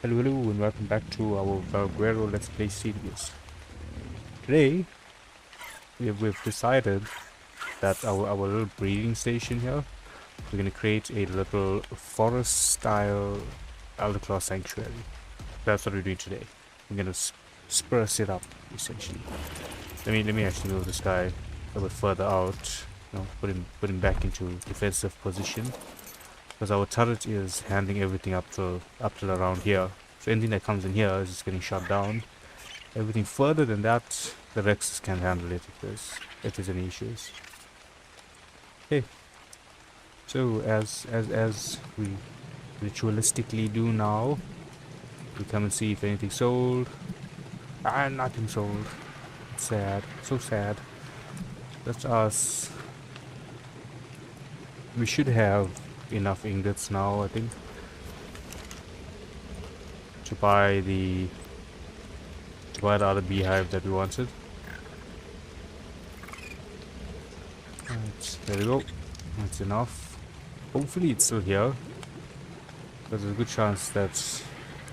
Hello and welcome back to our Valguero Let's Play series. Today, we've decided that our little breeding station here, we're going to create a little forest-style Elderclaw sanctuary. That's what we're doing today. We're going to spruce it up, essentially. Let me actually move this guy a bit further out. You know, put him back into defensive position. Because our turret is handling everything up till around here. So anything that comes in here is just getting shot down. Everything further than that, the Rexes can handle it if there's any issues. Okay. So as we ritualistically do now, we come and see if anything's sold. Ah, nothing sold. It's sad. So sad. That's us. We should have enough ingots now, I think, to buy the other beehive that we wanted. Right, there we go. That's enough. Hopefully it's still here. There's a good chance that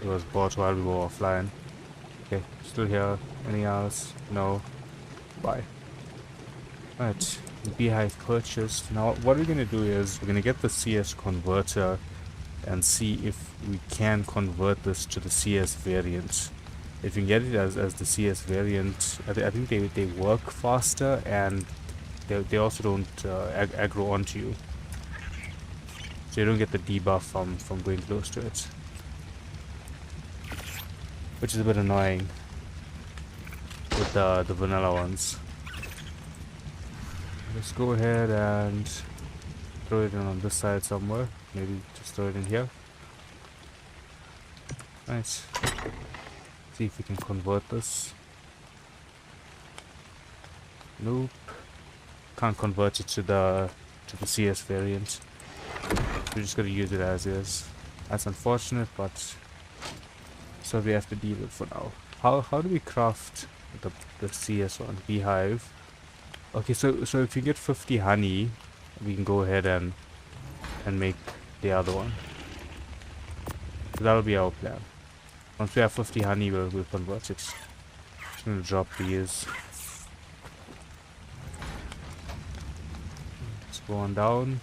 it was bought while we were offline. Okay, still here. Anything else? No. Bye. Right, beehive purchased. Now what we're gonna do is we're gonna get the CS converter and see if we can convert this to the CS variant. If you can get it as the CS variant, I think they work faster, and they also don't aggro onto you, so you don't get the debuff from going close to it, which is a bit annoying with the vanilla ones. Let's go ahead and throw it in on this side somewhere. Maybe just throw it in here. Nice. See if we can convert this. Nope. Can't convert it to the CS variant. We're just gonna use it as is. That's unfortunate, but so we have to deal with for now. How do we craft the CS one? Beehive. Okay, so if you get 50 honey, we can go ahead and make the other one. So that'll be our plan. Once we have 50 honey, we'll convert it. Just gonna drop these. Let's go on down.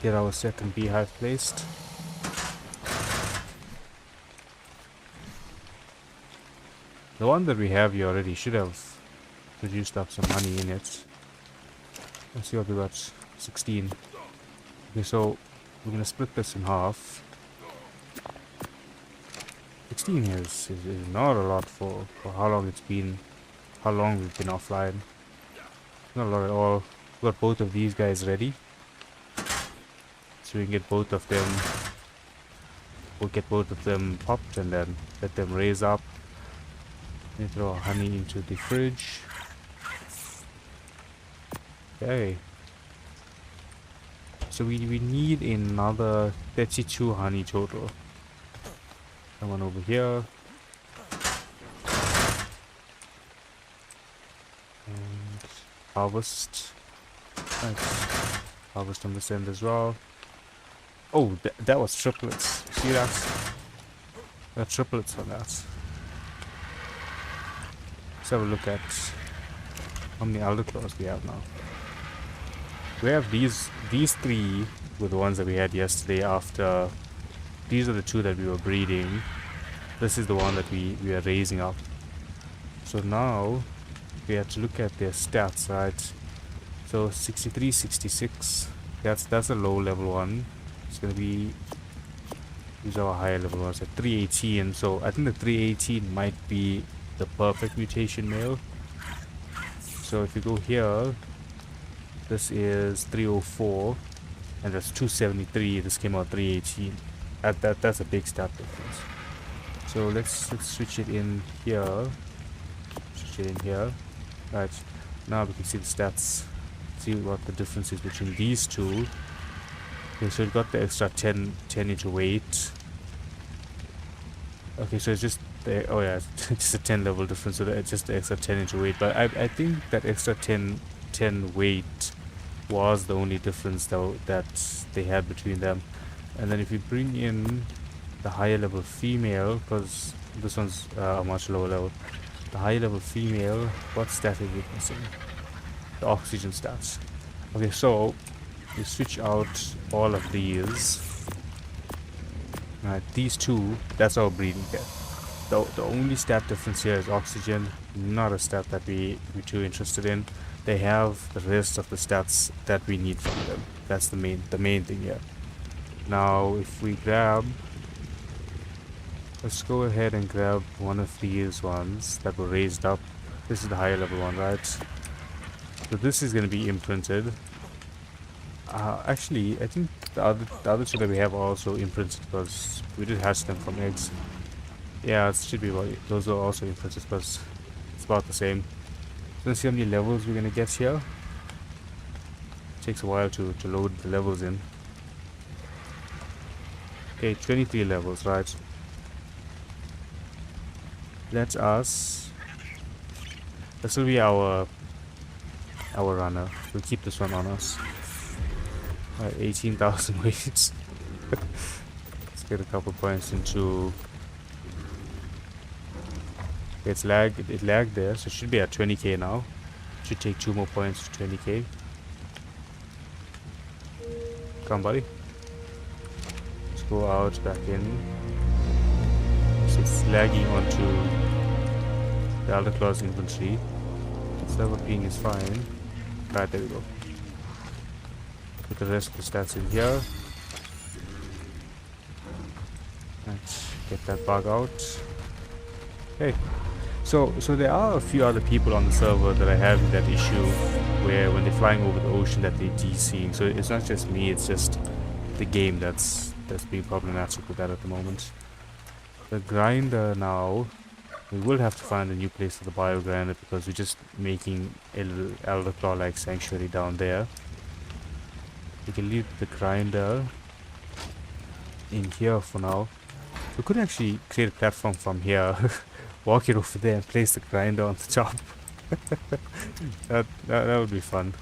Get our second beehive placed. The one that we have here already should have produced up some honey in it. Let's see what we got. 16. Okay, so we're gonna split this in half. 16 is not a lot for how long we've been offline. Not a lot at all. We've got both of these guys ready, so we can get both of them. We'll get both of them popped and then let them raise up. We throw our honey into the fridge. Okay. So we need another 32 honey total. Come on over here. And harvest. Nice. Harvest on this end as well. Oh, that was triplets. See that? Got triplets on that. Let's have a look at how many Elderclaws we have now. We have these three were the ones that we had yesterday. After these are the two that we were breeding. This is the one that we are raising up. So now we have to look at their stats, right? So 63, 66. That's a low level one. It's gonna be, these are our higher level ones at 318. So I think the 318 might be the perfect mutation male. So if you go here, this is 304 and that's 273. This came out 318. That's a big stat difference. So let's switch it in here. Switch it in here. Right, now we can see the stats. See what the difference is between these two. Okay, so it got the extra 10 into weight. Okay, so it's just the, oh yeah, it's just a 10 level difference, so it's just the extra 10 into weight. But I think that extra 10 weight was the only difference though that they had between them. And then if you bring in the higher level female, because this one's a much lower level. The higher level female, what stat is it missing? The oxygen stats. Okay, so we switch out all of these. Right, these two, that's our breeding pair. The only stat difference here is oxygen, not a stat that we're too interested in. They have the rest of the stats that we need from them. That's the main thing here. Now if we grab, let's go ahead and grab one of these ones that were raised up. This is the higher level one, right? So this is going to be imprinted. Actually, I think the other two that we have are also imprinted because we did hatch them from eggs. Yeah, it should be those are also imprinted because it's about the same. So let's see how many levels we're gonna get here. It takes a while to load the levels in. Okay, 23 levels, right? That's us. This will be our runner. We'll keep this one on us. 18,000 weights. Let's get a couple points into. It lagged there, so it should be at 20k now. Should take 2 more points to 20k. Come, buddy. Let's go out, back in. So it's lagging onto the Elderclaw's inventory. Server ping is fine. Right, there we go. Put the rest of the stats in here. Let's get that bug out. Okay. So there are a few other people on the server that are having that issue where when they're flying over the ocean that they're DCing. So it's not just me, it's just the game that's being problematic with that at the moment. The grinder now, we will have to find a new place for the bio grinder because we're just making a little Elderclaw like sanctuary down there. We can leave the grinder in here for now. We could actually create a platform from here, walk it over there and place the grinder on the top. that would be fun.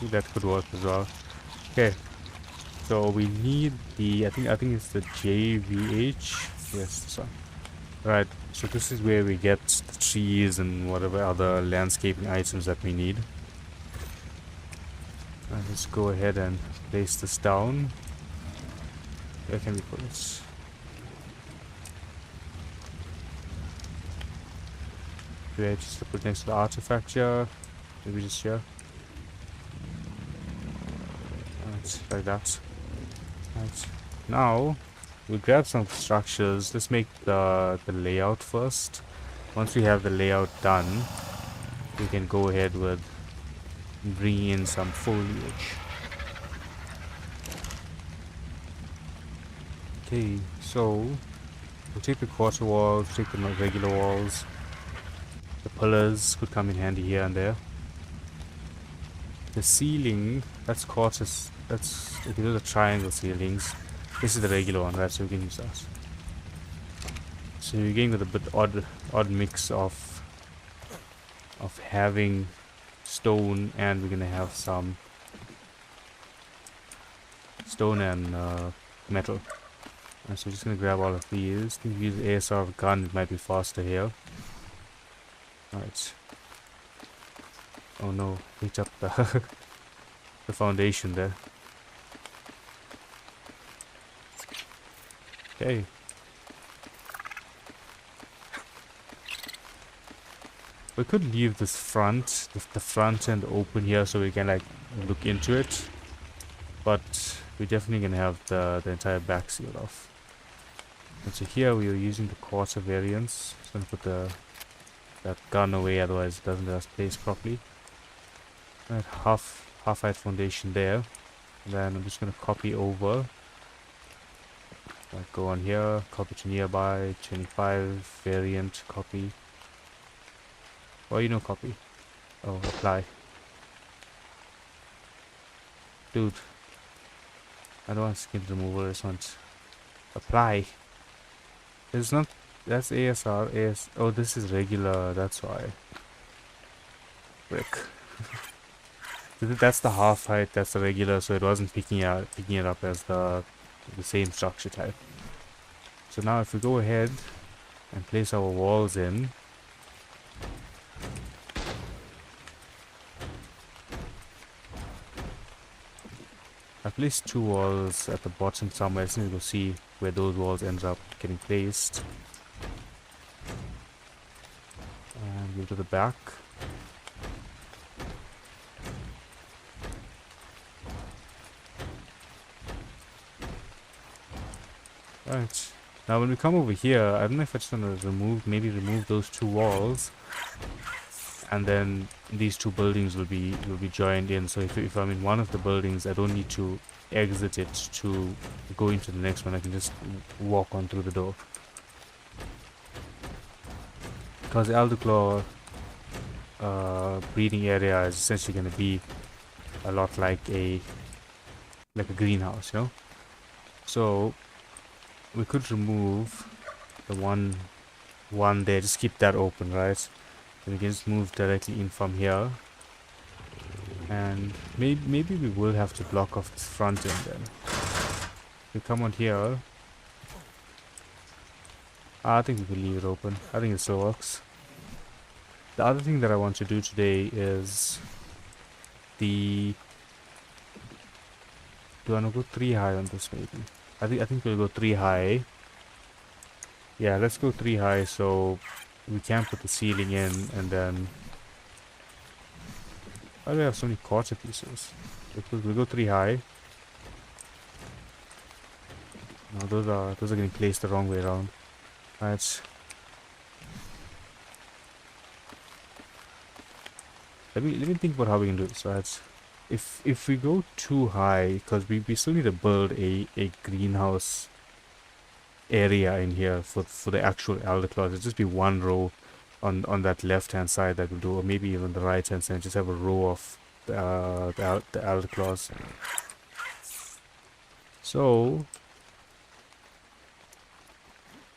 That could work as well. Okay, so we need the I think it's the JVH. Yes, this one. Right, so this is where we get the trees and whatever other landscaping items that we need. Right, let's go ahead and place this down. Where can we put it? Do I just put it next to the artifact here? Maybe just here. Right, like that. Right. Now we'll grab some structures. Let's make the layout first. Once we have the layout done, we can go ahead with bringing in some foliage. Okay, so we'll take the quarter walls, take the regular walls. The pillars could come in handy here and there. The ceiling, that's quarters. That's okay. Those are triangle ceilings. This is the regular one, right? So we can use that. So you're getting with a bit odd mix of having stone, and we're gonna have some stone and metal. And so we're just gonna grab all of these. I think if we use the ASR gun, it might be faster here. Alright. Oh no, picked up the the foundation there. Okay. We could leave this the front end open here so we can like look into it, but we're definitely gonna have the entire back sealed off. And so here we are using the quarter variants. Just gonna put that gun away, otherwise it doesn't let us place properly. Right, half height foundation there. And then I'm just gonna copy over. Like go on here, copy to nearby, 25 variant, copy. Why you no copy? Oh, apply. Dude, I don't want skin removal, I just want apply. It's not, that's ASR, oh this is regular, that's why. Brick. That's the half height, that's the regular, so it wasn't picking it up as the same structure type. So now if we go ahead and place our walls in, I placed 2 walls at the bottom somewhere. I just need to go see where those walls ends up getting placed. And go to the back. Right. Now when we come over here, I don't know if I just want to remove those 2 walls, and then these 2 buildings will be joined in. So if I'm in one of the buildings, I don't need to exit it to go into the next one. I can just walk on through the door. Because the Elderclaw breeding area is essentially going to be a lot like a greenhouse, you know. So we could remove the one there, just keep that open, right? Then we can just move directly in from here, and maybe we will have to block off this front end. Then we come on here. I think we can leave it open. I think it still works. The other thing that I want to do today is do I want to go 3 high on this maybe? I think we'll go 3 high. Yeah, let's go 3 high so we can put the ceiling in, and then why do we have so many quarter pieces? We'll go 3 high. No, those are getting placed the wrong way around. Right. Let me think about how we can do this, right? If we go too high, because we still need to build a greenhouse area in here for the actual Elderclaws. It'll just be 1 row on that left hand side that will do, or maybe even the right hand side. Just have a row of the Elderclaws. So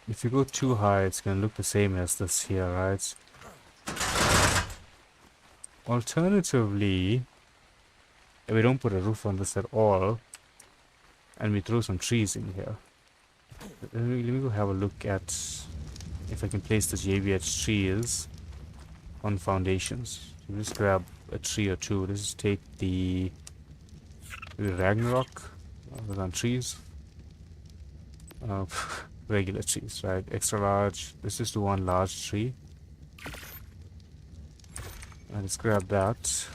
if you go too high, it's gonna look the same as this here, right? Alternatively, if we don't put a roof on this at all, and we throw some trees in here. Let me go have a look at if I can place this JBH trees on foundations. So just grab a tree or 2. Let's just take the Ragnarok on trees. Regular trees, right? Extra large. Let's just do 1 large tree. And let's grab that.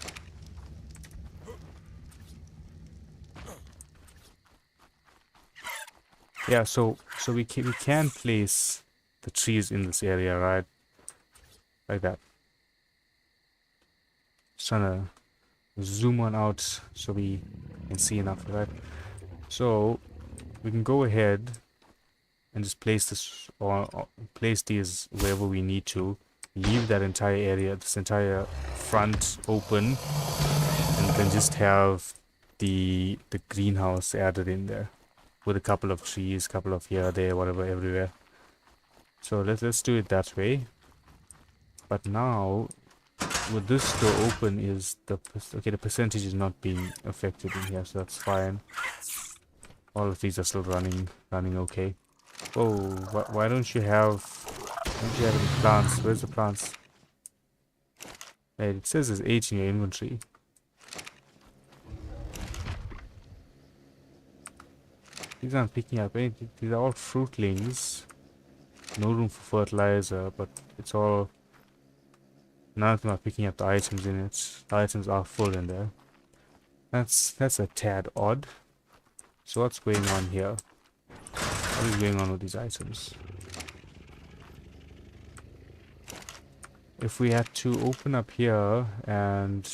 Yeah, so we can place the trees in this area, right? Like that. Just trying to zoom on out so we can see enough, right? So we can go ahead and just place this, or place these wherever we need to. Leave that entire area, this entire front open, and then just have the greenhouse added in there with a couple of trees, couple of here, there, whatever, everywhere. So let's do it that way. But now with this door open, is the percentage is not being affected in here, so that's fine. All of these are still running okay. Oh, why don't you have any plants? Where's the plants? Hey, it says there's 8 in your inventory. These aren't picking up anything. These are all fruitlings. No room for fertilizer, but it's all... None of them are picking up the items in it. The items are full in there. That's a tad odd. So what's going on here? What is going on with these items? If we had to open up here and...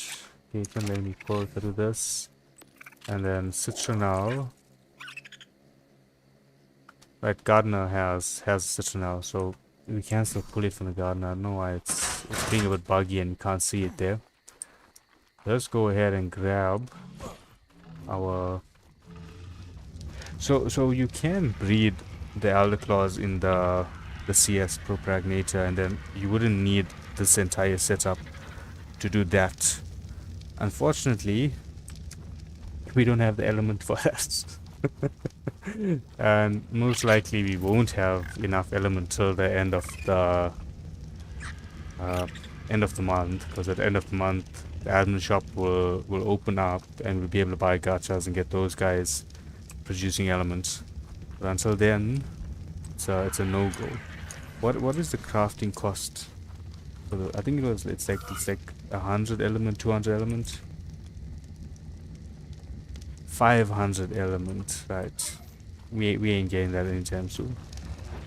Okay, you can let me pull through this. And then citronal. Right, gardener has citronal, so we can still pull it from the gardener. I don't know why it's being a bit buggy and you can't see it there. Let's go ahead and grab our... So you can breed the Elderclaws in the CS Propagnator, and then you wouldn't need this entire setup to do that. Unfortunately, we don't have the element for that. And most likely we won't have enough element till the uh, end of the month, because at the end of the month the admin shop will open up and we'll be able to buy gachas and get those guys producing elements. But until then, it's a no-go. What is the crafting cost? For the, I think it's like 100 element, 200 element, 500 element, right? We ain't getting that anytime soon.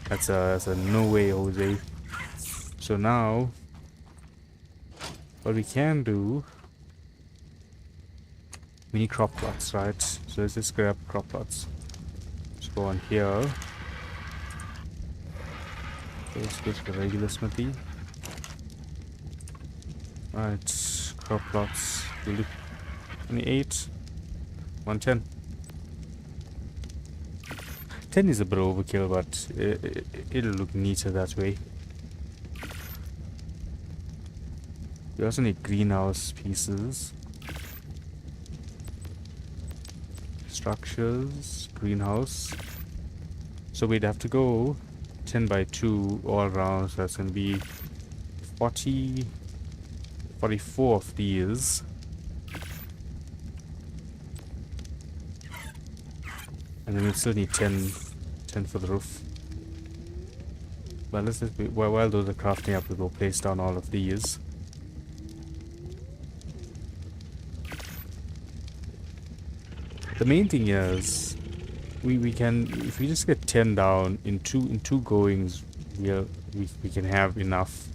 That's a no way, Jose. So now, what we can do, we need crop plots, right? So let's just grab crop plots. Let's go on here. So let's go to the regular smithy. Right, crop plots. We'll do 28, 110. 10 is a bit overkill, but it'll look neater that way. We also need greenhouse pieces. Structures, greenhouse. So we'd have to go 10 by 2 all around, so that's going to be 44 of these. And then we still need 10 for the roof. But let's just while those are crafting up, we'll place down all of these. The main thing is we can, if we just get 10 down in two goings, we can have enough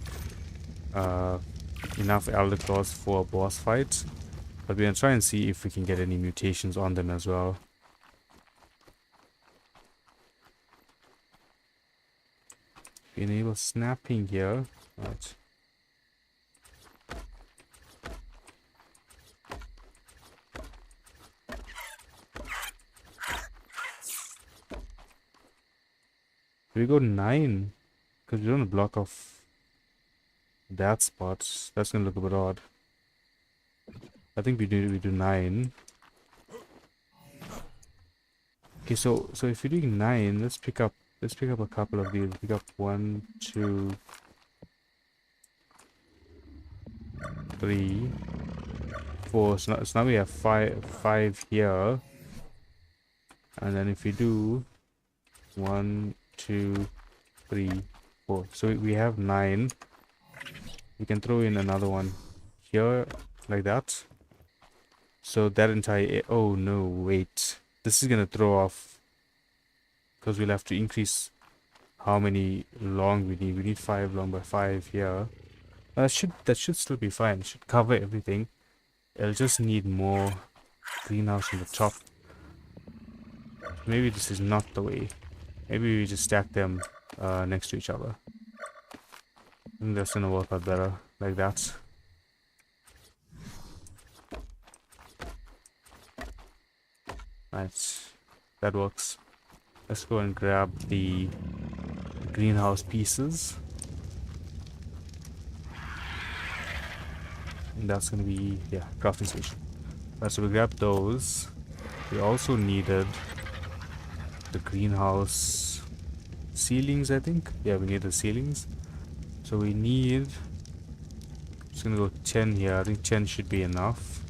Elderclaws for a boss fight. But we're gonna try and see if we can get any mutations on them as well. We enable snapping here. Right. We go 9 because we don't block off that spot. That's gonna look a bit odd. I think we do 9. Okay, so if you're doing 9, let's pick up a couple of these. Pick up 1, 2, 3, 4. So now we have five here. And then if we do 1, 2, 3, 4. So we have 9. We can throw in another one here, like that. So that entire... Oh no, wait. This is gonna throw off, because we'll have to increase how many long we need. We need 5 long by 5 here. That should still be fine. It should cover everything. It'll just need more greenhouse on the top. Maybe this is not the way. Maybe we just stack them next to each other. I think that's gonna work out better like that. Right, that works. Let's go and grab the greenhouse pieces. And that's gonna be, yeah, crafting station. Right, so we grabbed those. We also needed the greenhouse ceilings, I think. Yeah, we need the ceilings. So we need, just gonna go 10 here. I think 10 should be enough.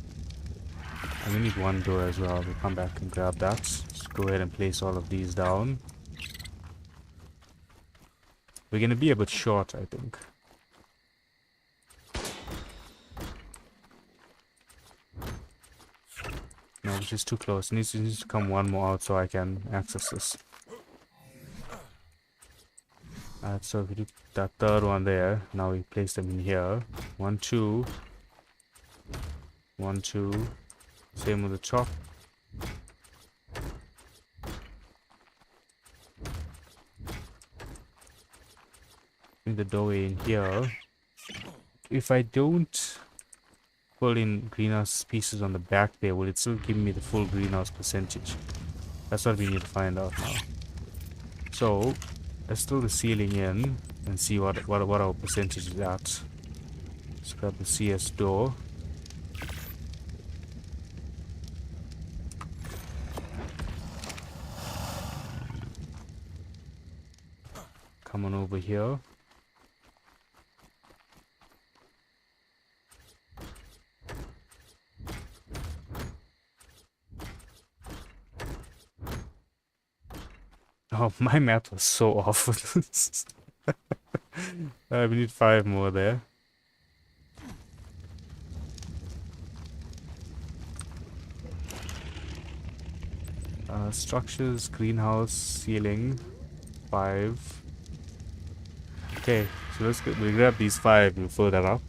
And we need one door as well. We'll come back and grab that. Just go ahead and place all of these down. We're gonna be a bit short, I think. No, which is too close. It needs to come one more out so I can access this. Alright, so if we do that third one there, now we place them in here. 1, 2. 1, 2. Same with the top. In the doorway in here. If I don't pull in greenhouse pieces on the back there, will it still give me the full greenhouse percentage? That's what we need to find out now. So let's throw the ceiling in and see what our percentage is at. Let's grab the CS door. over here. Oh, my math was so off with this. We need 5 more there. Structures, greenhouse, ceiling, 5. Okay, so we'll grab these 5 and fill that up.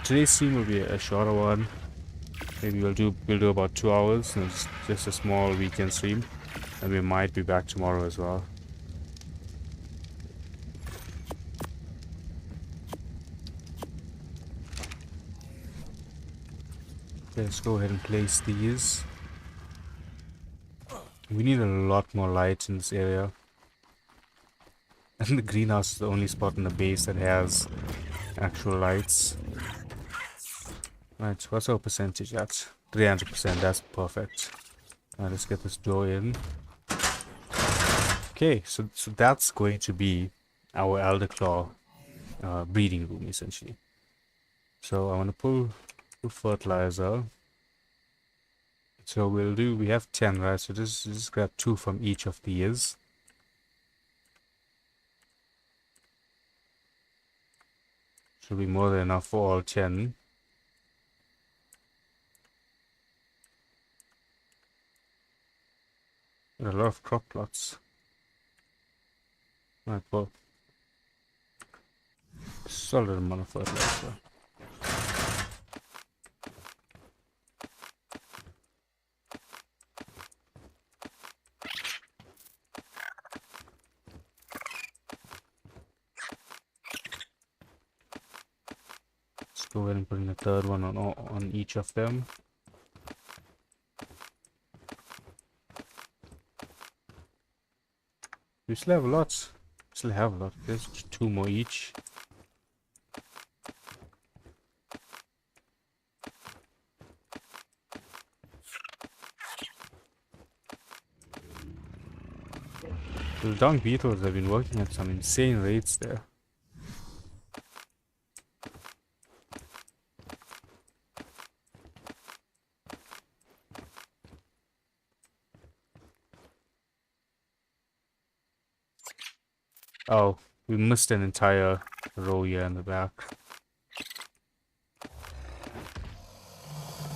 Today's stream will be a shorter one. Maybe we'll do about 2 hours, and it's just a small weekend stream, and we might be back tomorrow as well. Okay, let's go ahead and place these. We need a lot more light in this area. And the greenhouse is the only spot in the base that has actual lights. Right, what's our percentage at? 300%, that's perfect. Let's get this door in. Okay, so that's going to be our Elderclaw breeding room, essentially. So I want to pull fertilizer. So we have 10, right? So just grab 2 from each of these. Should be more than enough for all 10. A lot of crop plots. Right, well, solid amount of fertilizer. Let's go ahead and put in a 3rd one on each of them. We still have a lot. Still have a lot. There's 2 more each. The dung beetles have been working at some insane rates there. Oh, we missed an entire row here in the back.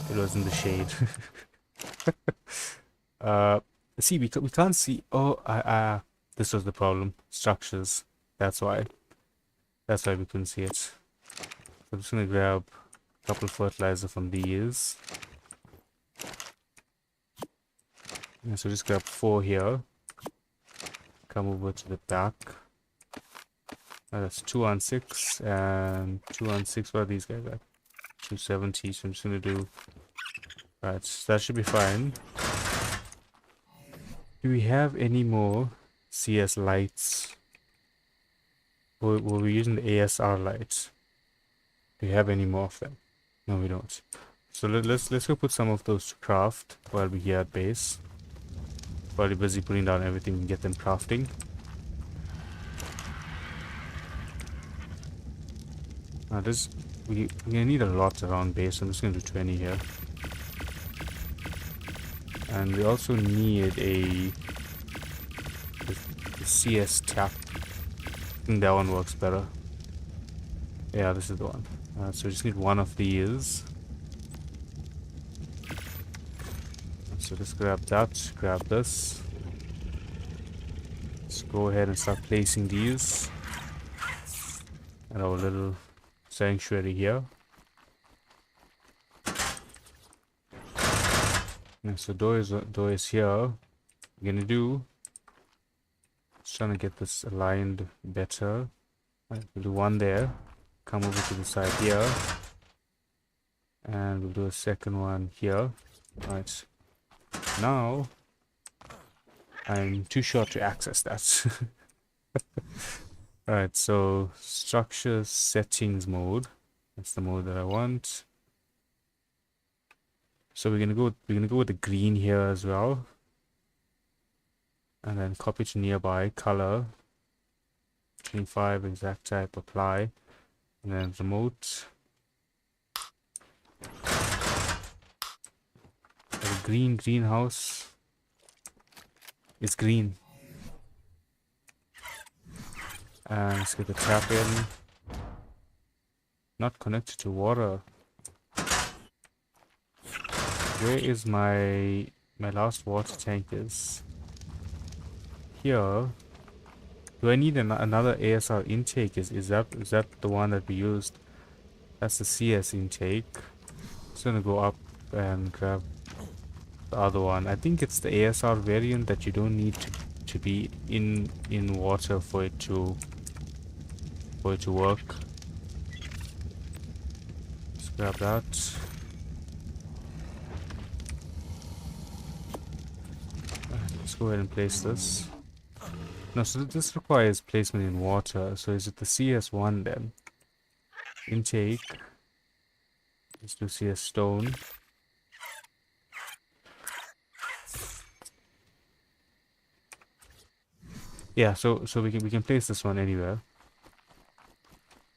It was in the shade. See, we can't see. Oh, this was the problem. Structures. That's why. That's why we couldn't see it. So I'm just gonna grab a couple of fertilizer from these. Yeah, so just grab 4 here. Come over to the back. That's 2 on 6 and 2 on 6. What are these guys at? 270. So I'm just gonna do. Right, so that should be fine. Do we have any more CS lights? Were we using the ASR lights? Do we have any more of them? No, we don't. So let's go put some of those to craft while we're here at base. While we're busy putting down everything and get them crafting. Now we're gonna need a lot around base. I'm just gonna do 20 here. And we also need the CS tap. I think that one works better. Yeah, this is the one. So we just need 1 of these. So just grab that, grab this. Let's go ahead and start placing these at our little sanctuary here. And so door is here. We're gonna do. Just trying to get this aligned better. Right, we'll do 1 there. Come over to the side here, and we'll do a 2nd one here. Right. Now, I'm too short to access that. Alright, so structure settings mode. That's the mode that I want. So we're gonna go with the green here as well. And then copy to nearby, color, 25, exact type, apply. And then remote. The greenhouse is green. And let's get the tap in. Not connected to water. Where is my last water tank is? Here. Do I need another ASR intake? Is that the one that we used? That's the CS intake. Just gonna go up and grab the other one. I think it's the ASR variant that you don't need to be in water for it to work. Let's grab that. Let's go ahead and place this. No, so this requires placement in water. So is it the CS1 then? Intake. Let's do CS stone. Yeah, so we can place this one anywhere.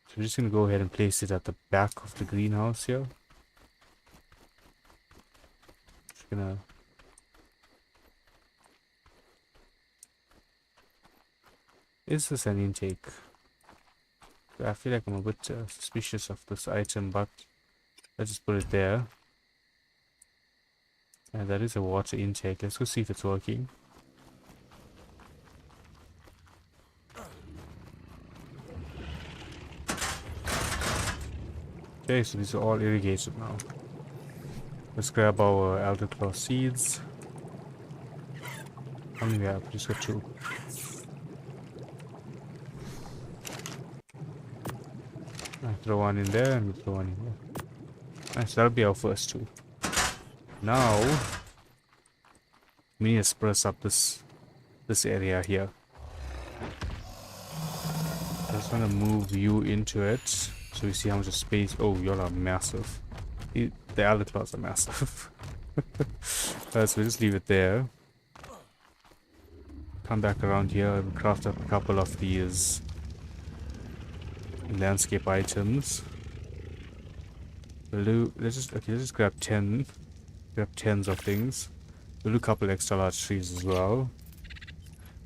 So we're just gonna go ahead and place it at the back of the greenhouse here. Just gonna. Is this an intake? I feel like I'm a bit suspicious of this item, but let's just put it there. And that is a water intake. Let's go see if it's working. Okay, so these are all irrigated now. Let's grab our Elderclaw seeds. How many we have? Just got 2. I throw one in there and we throw one in here. Nice, that'll be our first 2. Now we need to spruce up this area here. I just want to move you into it so we see how much space. Oh, y'all are massive. The Elderclaws are massive. So we just leave it there. Come back around here and craft up a couple of these landscape items. We'll do, let's just grab 10. Grab 10s of things. We'll do a couple extra large trees as well.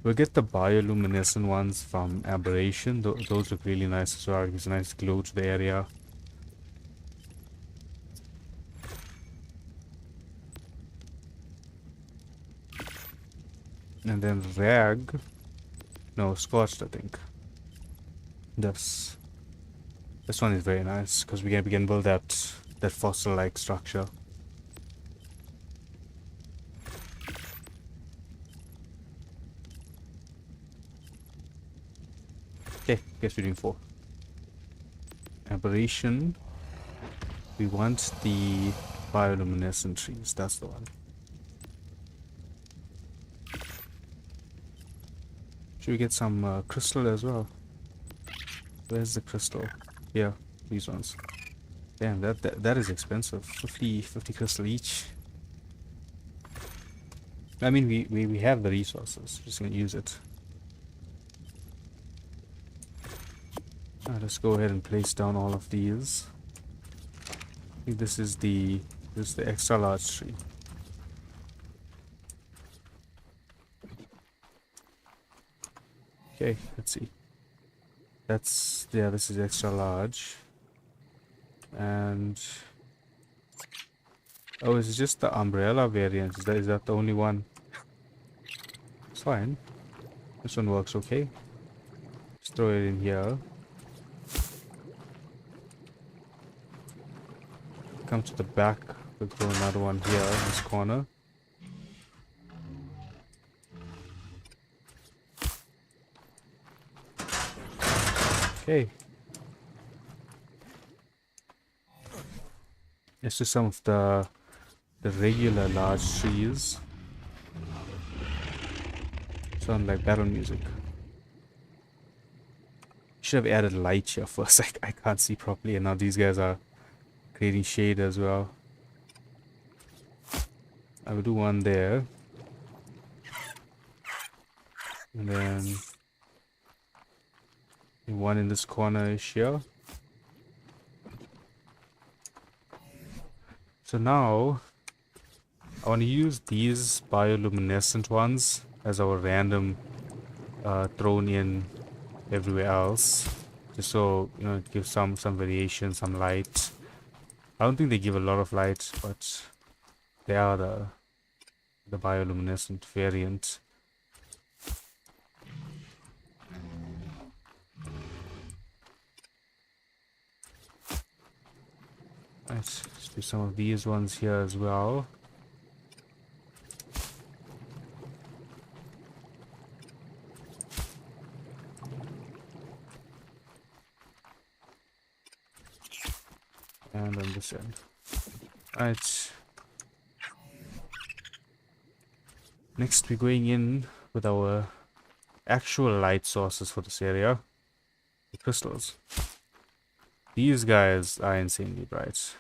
We'll get the bioluminescent ones from Aberration. Those look really nice as well. It gives a nice glow to the area. And then rag. No, scorched, I think. This one is very nice because we can build that fossil-like structure. Okay, guess we're doing 4. Aberration. We want the bioluminescent trees. That's the one. Should we get some crystal as well? Where's the crystal? Yeah, these ones. Damn, that is expensive. 50 crystal each. I mean, we have the resources. Just gonna use it. Let's go ahead and place down all of these. I think this is the extra large tree. Okay, let's see. This is extra large. And oh, is it just the umbrella variant? Is that the only one? It's fine. This one works okay. Just throw it in here. Come to the back. We'll throw another one here in this corner. Okay. Let's do some of the regular large trees. Sound like battle music. Should have added light here first. I can't see properly, and now these guys are creating shade as well. I will do one there. And then one in this corner here. So now I want to use these bioluminescent ones as our random thrown in everywhere else, just so you know it gives some variation, some light. I don't think they give a lot of light, but they are the bioluminescent variant. Let's do some of these ones here as well. And on this end. Right. Next we're going in with our actual light sources for this area. The crystals. These guys are insanely bright.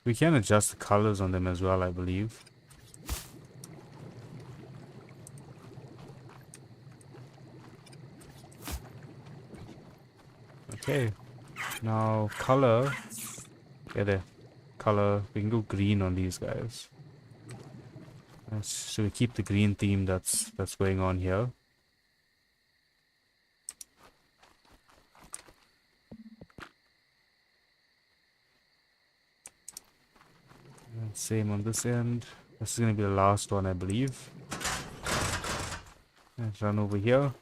We can adjust the colors on them as well, I believe. Okay, now color. Yeah, there. Color. We can go green on these guys. So we keep the green theme that's going on here. And same on this end. This is gonna be the last one, I believe. Let's run over here.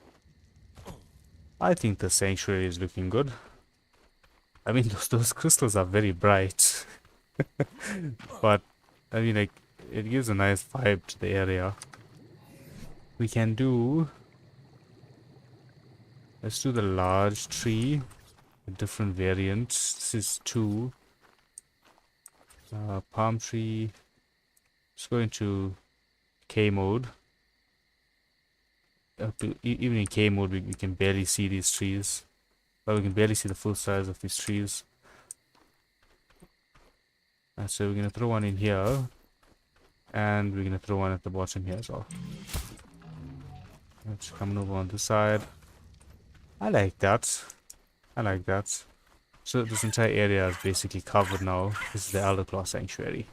I think the sanctuary is looking good. I mean, those crystals are very bright. But, I mean, like, it gives a nice vibe to the area. We can do... Let's do the large tree. A different variant. This is 2. Palm tree. Let's go into K mode. Even in K mode, we can barely see these trees. Well, we can barely see the full size of these trees. So we're gonna throw one in here, and we're gonna throw one at the bottom here as well. It's coming over on this side. I like that. I like that. So this entire area is basically covered now. This is the Elderclaw Sanctuary.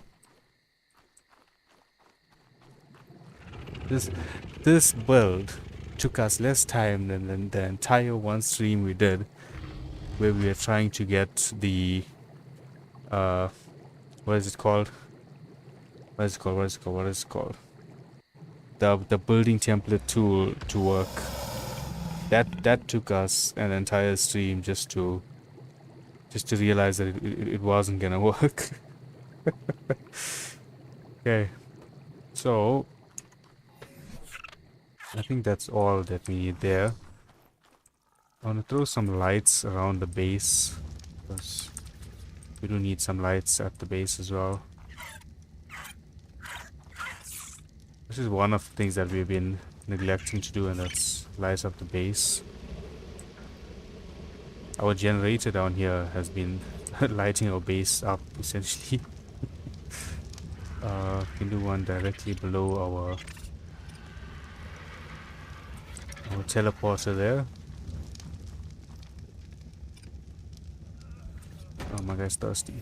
This build took us less time than the entire one stream we did, where we were trying to get the what is it called? What is it called? The building template tool to work. That took us an entire stream just to realize that it wasn't gonna work. Okay, so I think that's all that we need there. I want to throw some lights around the base, because we do need some lights at the base as well. This is one of the things that we've been neglecting to do, and that's light up the base. Our generator down here has been lighting our base up, essentially. We can do one directly below our teleporter there. Oh, my guy's thirsty.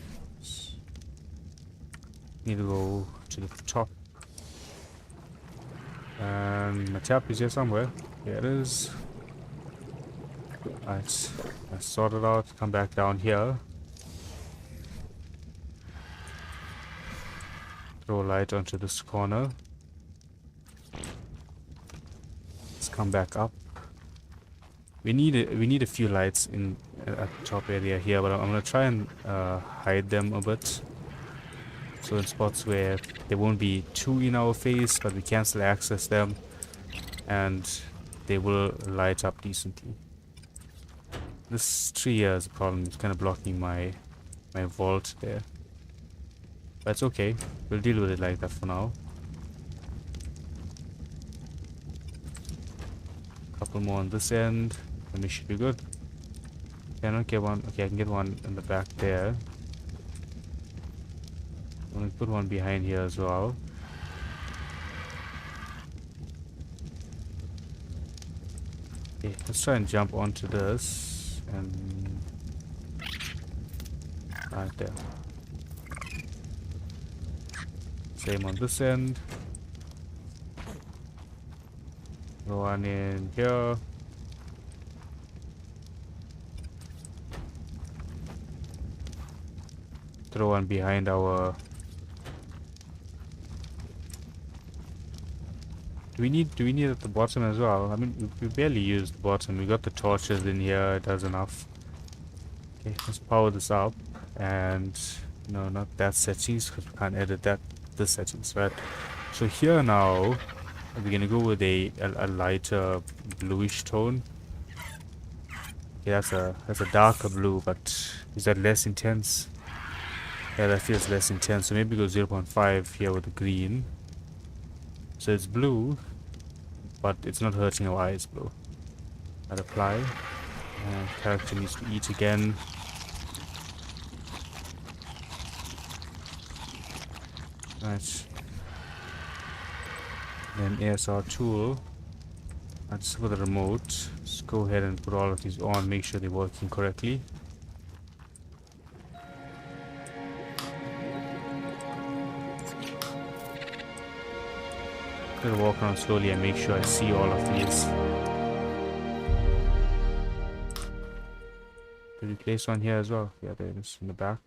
Need to go to the top. And my tap is here somewhere. Here it is. Alright, let's sort it out. Come back down here. Throw a light onto this corner. Let's come back up. We need a few lights in at the top area here, but I'm gonna try and hide them a bit. So in spots where they won't be too in our face, but we can still access them, and they will light up decently. This tree here is a problem. It's kind of blocking my vault there. But it's okay. We'll deal with it like that for now. Couple more on this end, and we should be good. Can I get one? Okay, I can get one in the back there. I'm gonna put one behind here as well. Okay, let's try and jump onto this and right there. Same on this end. Throw one in here. Throw one behind our. Do we need at the bottom as well? I mean, we barely used the bottom. We got the torches in here. It does enough. Okay, let's power this up. And no, not that settings because we can't edit that. This settings, right? So here now, we're gonna go with a lighter bluish tone. Okay, that's a darker blue, but is that less intense? Yeah, that feels less intense. So maybe go 0.5 here with the green. So it's blue, but it's not hurting our eyes blue. I'll apply. And character needs to eat again. Right. Then ASR tool. That's for the remote. Just go ahead and put all of these on, make sure they're working correctly. I'm gonna walk around slowly and make sure I see all of these. Did we place one here as well? Yeah, there it is in the back.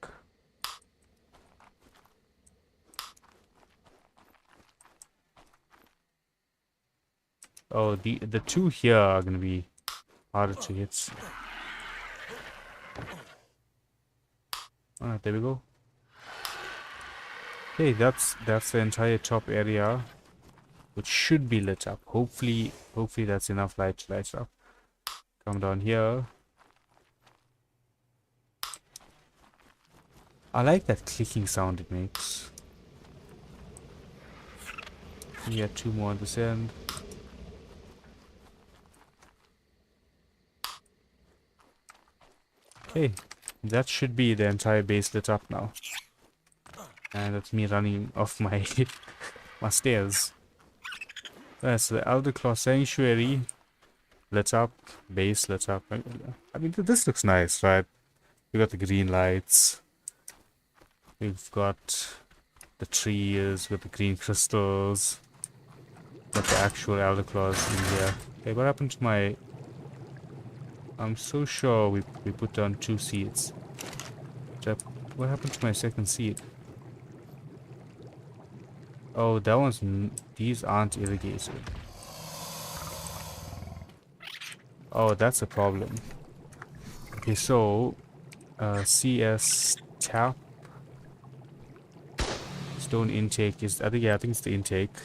Oh, the two here are gonna be harder to hit. Alright, there we go. Okay, that's the entire top area, which should be lit up. Hopefully that's enough light to light up. Come down here. I like that clicking sound it makes. We got two more on this end. Okay, that should be the entire base lit up now. And that's me running off my my stairs. Right, so the Elderclaw Sanctuary lit up, base lit up. I mean, this looks nice, right? We got the green lights. We've got the trees with the green crystals. Got the actual Elderclaws in here. Hey, what happened to my... I'm so sure we put down 2 seeds. What happened to my second seed? Oh, that one's... These aren't irrigated. Oh, that's a problem. Okay, so... CS tap. Stone intake is... I think it's the intake.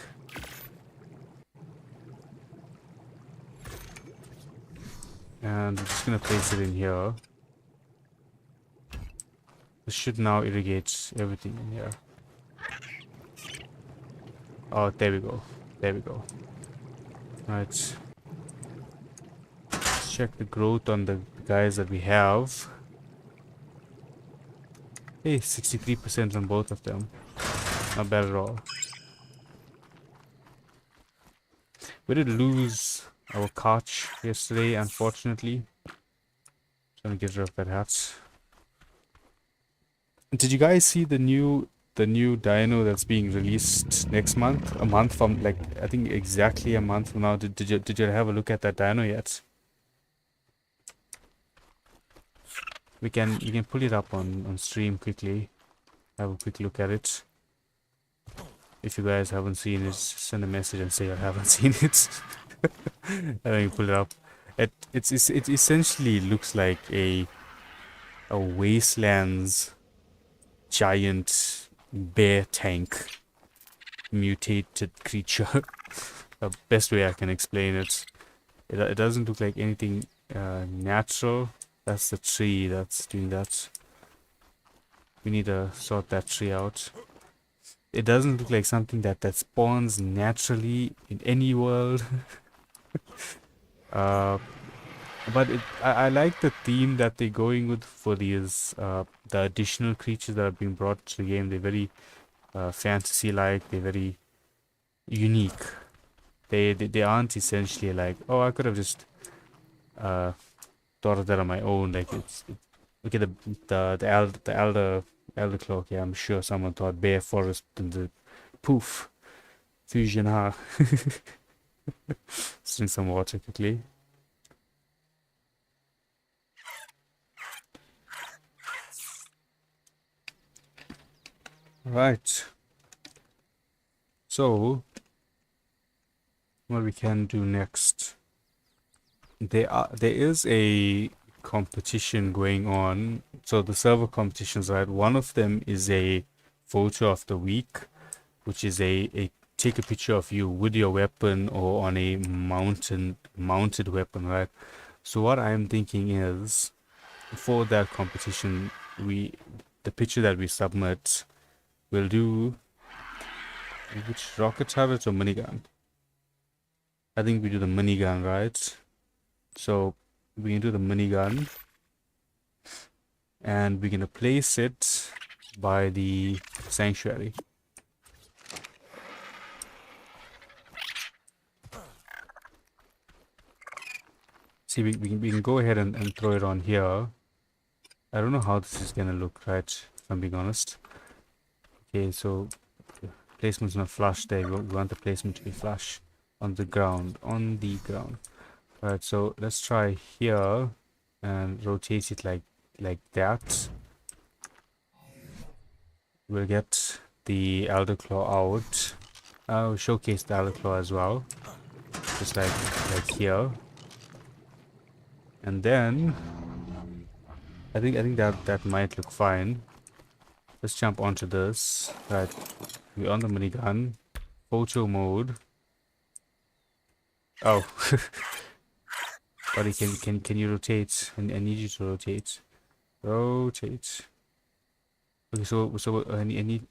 And I'm just gonna place it in here. This should now irrigate everything in here. Oh, there we go. There we go. Right. Let's check the growth on the guys that we have. Hey, 63% on both of them. Not bad at all. We did lose our couch yesterday, unfortunately. Trying to get rid of that hat. Did you guys see the new dino that's being released next month? A month from, like, I think exactly a month from now. Did you have a look at that dino yet? You can pull it up on stream quickly. Have a quick look at it. If you guys haven't seen it, send a message and say I haven't seen it. And then you pull it up. It essentially looks like a wastelands giant bear tank mutated creature. The best way I can explain it. It doesn't look like anything natural. That's the tree that's doing that. We need to sort that tree out. It doesn't look like something that spawns naturally in any world. But I like the theme that they're going with for these the additional creatures that are being brought to the game. They're very fantasy-like. They're very unique. They aren't essentially like, oh, I could have just uh, thought of that on my own. Like okay, the Elderclaw. Yeah, I'm sure someone thought Bear Forest and the poof fusion. Let's drink some water quickly. Right. So what we can do next? There is a competition going on. So the server competitions, right? One of them is a photo of the week, which is a take a picture of you with your weapon or on a mounted weapon, right? So what I'm thinking is for that competition, the picture that we submit, we'll do which rocket turret or minigun? I think we do the minigun, right? So we can do the minigun and we're gonna place it by the sanctuary. See, we can go ahead and throw it on here. I don't know how this is gonna look, right? If I'm being honest. Okay, so placement's not flush there. We want the placement to be flush on the ground. On the ground. Alright, so let's try here and rotate it like that. We'll get the Elderclaw out. I'll showcase the Elderclaw as well. Just like here. And then I think that might look fine. Let's jump onto this. Right. We're on the minigun. Photo mode. Oh. Buddy, can you rotate? I need you to rotate. Rotate. Okay, so I need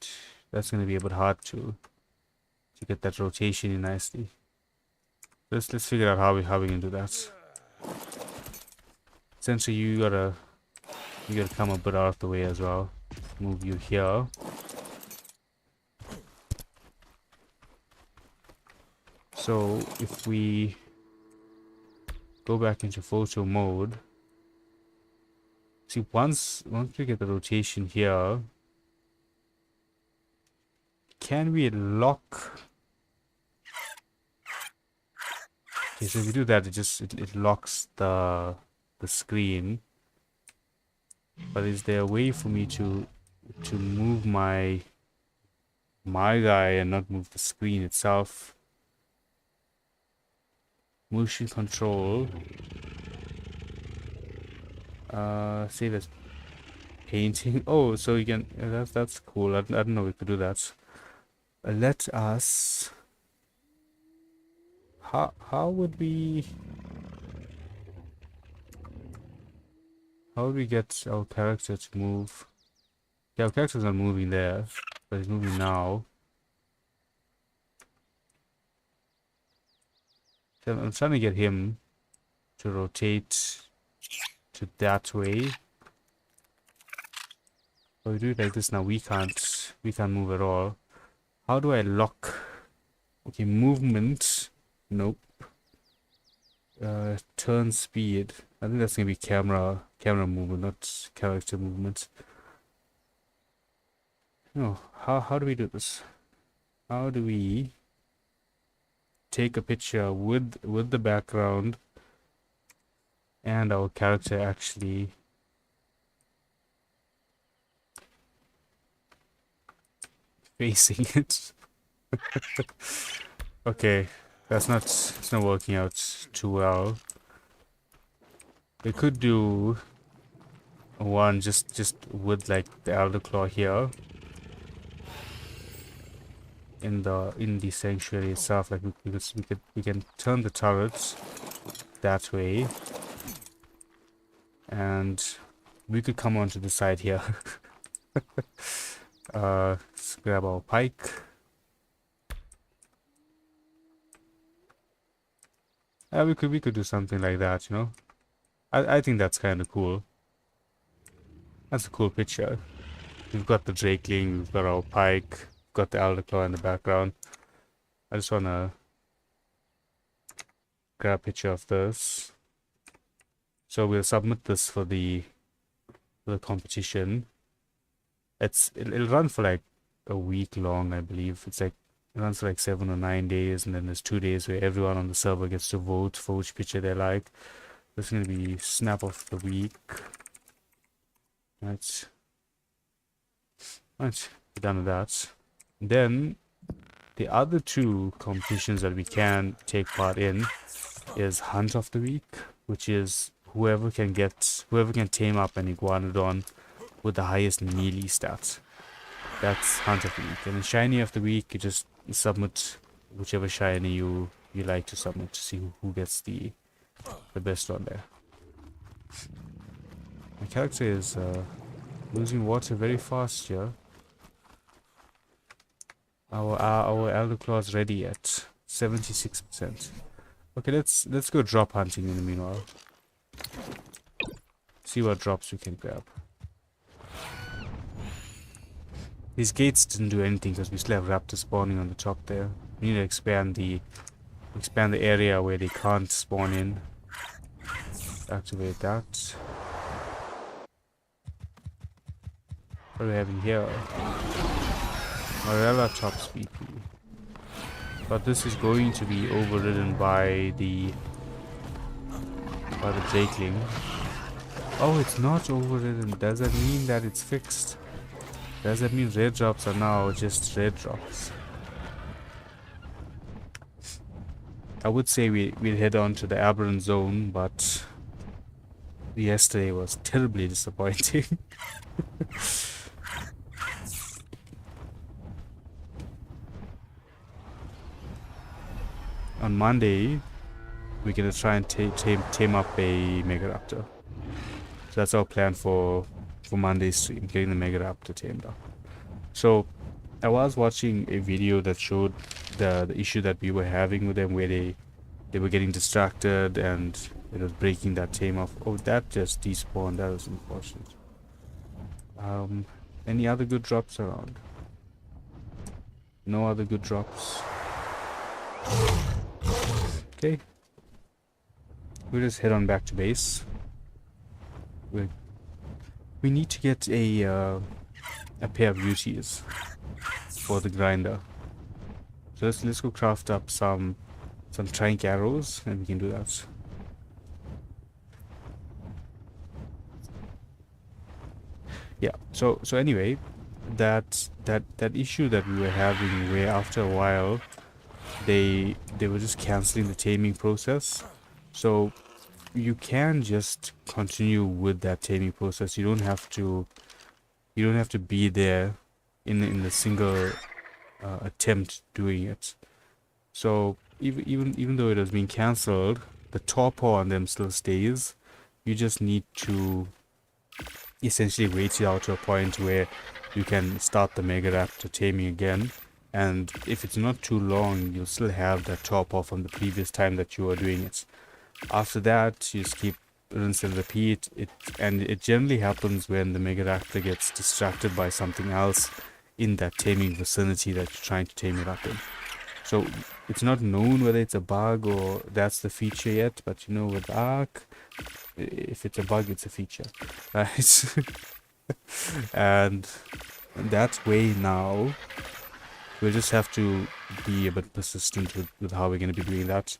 that's gonna be a bit hard to get that rotation in nicely. Let's figure out how we can do that. Essentially, you gotta come a bit out of the way as well. Move you here. So if we go back into photo mode, see once we get the rotation here, can we lock? Okay, so if we do that, it locks the screen. But is there a way for me to move my guy and not move the screen itself? Motion control. Save as painting. Oh, so you can. That's cool. I don't know we could do that. Let us. How would we? How would we get our character to move? Yeah, our character's not moving there, but he's moving now. So I'm trying to get him to rotate to that way. But we do it like this now. We can't move at all. How do I lock? Okay, movement. Nope. Turn speed. I think that's gonna be camera movement, not character movement. No, how do we do this? How do we take a picture with the background and our character actually facing it? Okay, it's not working out too well. We could do one just with like the Elderclaw here in the sanctuary itself. Like we can turn the turrets that way, and we could come onto the side here. Let's grab our pike. We could do something like that, you know. I think that's kind of cool. That's a cool picture. We've got the Drakeling, we've got our pike, got the Elderclaw in the background. I just wanna grab a picture of this. So we'll submit this for the competition. It'll run for like a week long, I believe. It's like it runs for like 7 or 9 days, and then there's 2 days where everyone on the server gets to vote for which picture they like. This is gonna be snap of the week. Right. Right, we're done with that. Then the other two competitions that we can take part in is Hunt of the Week, which is whoever can tame up an iguanodon with the highest melee stat. That's Hunt of the Week. And then Shiny of the Week, you just submit whichever shiny you like to submit to see who gets the best one there. My character is losing water very fast here. Our Elderclaw is ready at 76%. Okay, let's go drop hunting in the meanwhile. See what drops we can grab. These gates didn't do anything because we still have raptors spawning on the top there. We need to expand the area where they can't spawn in. Activate that. What do we have in here? Morella top speed. But this is going to be overridden by the Drakeling. Oh, it's not overridden. Does that mean that it's fixed? Does that mean red drops are now just red drops? I would say we'll head on to the aberrant zone, but yesterday was terribly disappointing. On Monday, we're gonna try and tame up a Megaraptor. So that's our plan for Monday's stream, getting the Megaraptor tamed up. So I was watching a video that showed the issue that we were having with them, where they were getting distracted and it was breaking that tame off. Oh, that just despawned. That was unfortunate. Any other good drops around? No other good drops. Okay, we'll just head on back to base. We need to get a pair of UTs for the grinder. So let's go craft up some trank arrows, and we can do that. Yeah. So anyway, that issue that we were having, where after a while they were just canceling the taming process. So you can just continue with that taming process. You don't have to be there in the single attempt doing it. So even though it has been cancelled, the torpor on them still stays. You just need to essentially wait it out to a point where you can start the Megaraptor taming again. And if it's not too long, you'll still have that torpor from the previous time that you were doing it. After that, you just keep rinse and repeat. It generally happens when the Megaraptor gets distracted by something else in that taming vicinity that you're trying to tame it up in. So it's not known whether it's a bug or that's the feature yet, but you know, with Ark, if it's a bug, it's a feature, right? And that way now, we'll just have to be a bit persistent with how we're going to be doing that.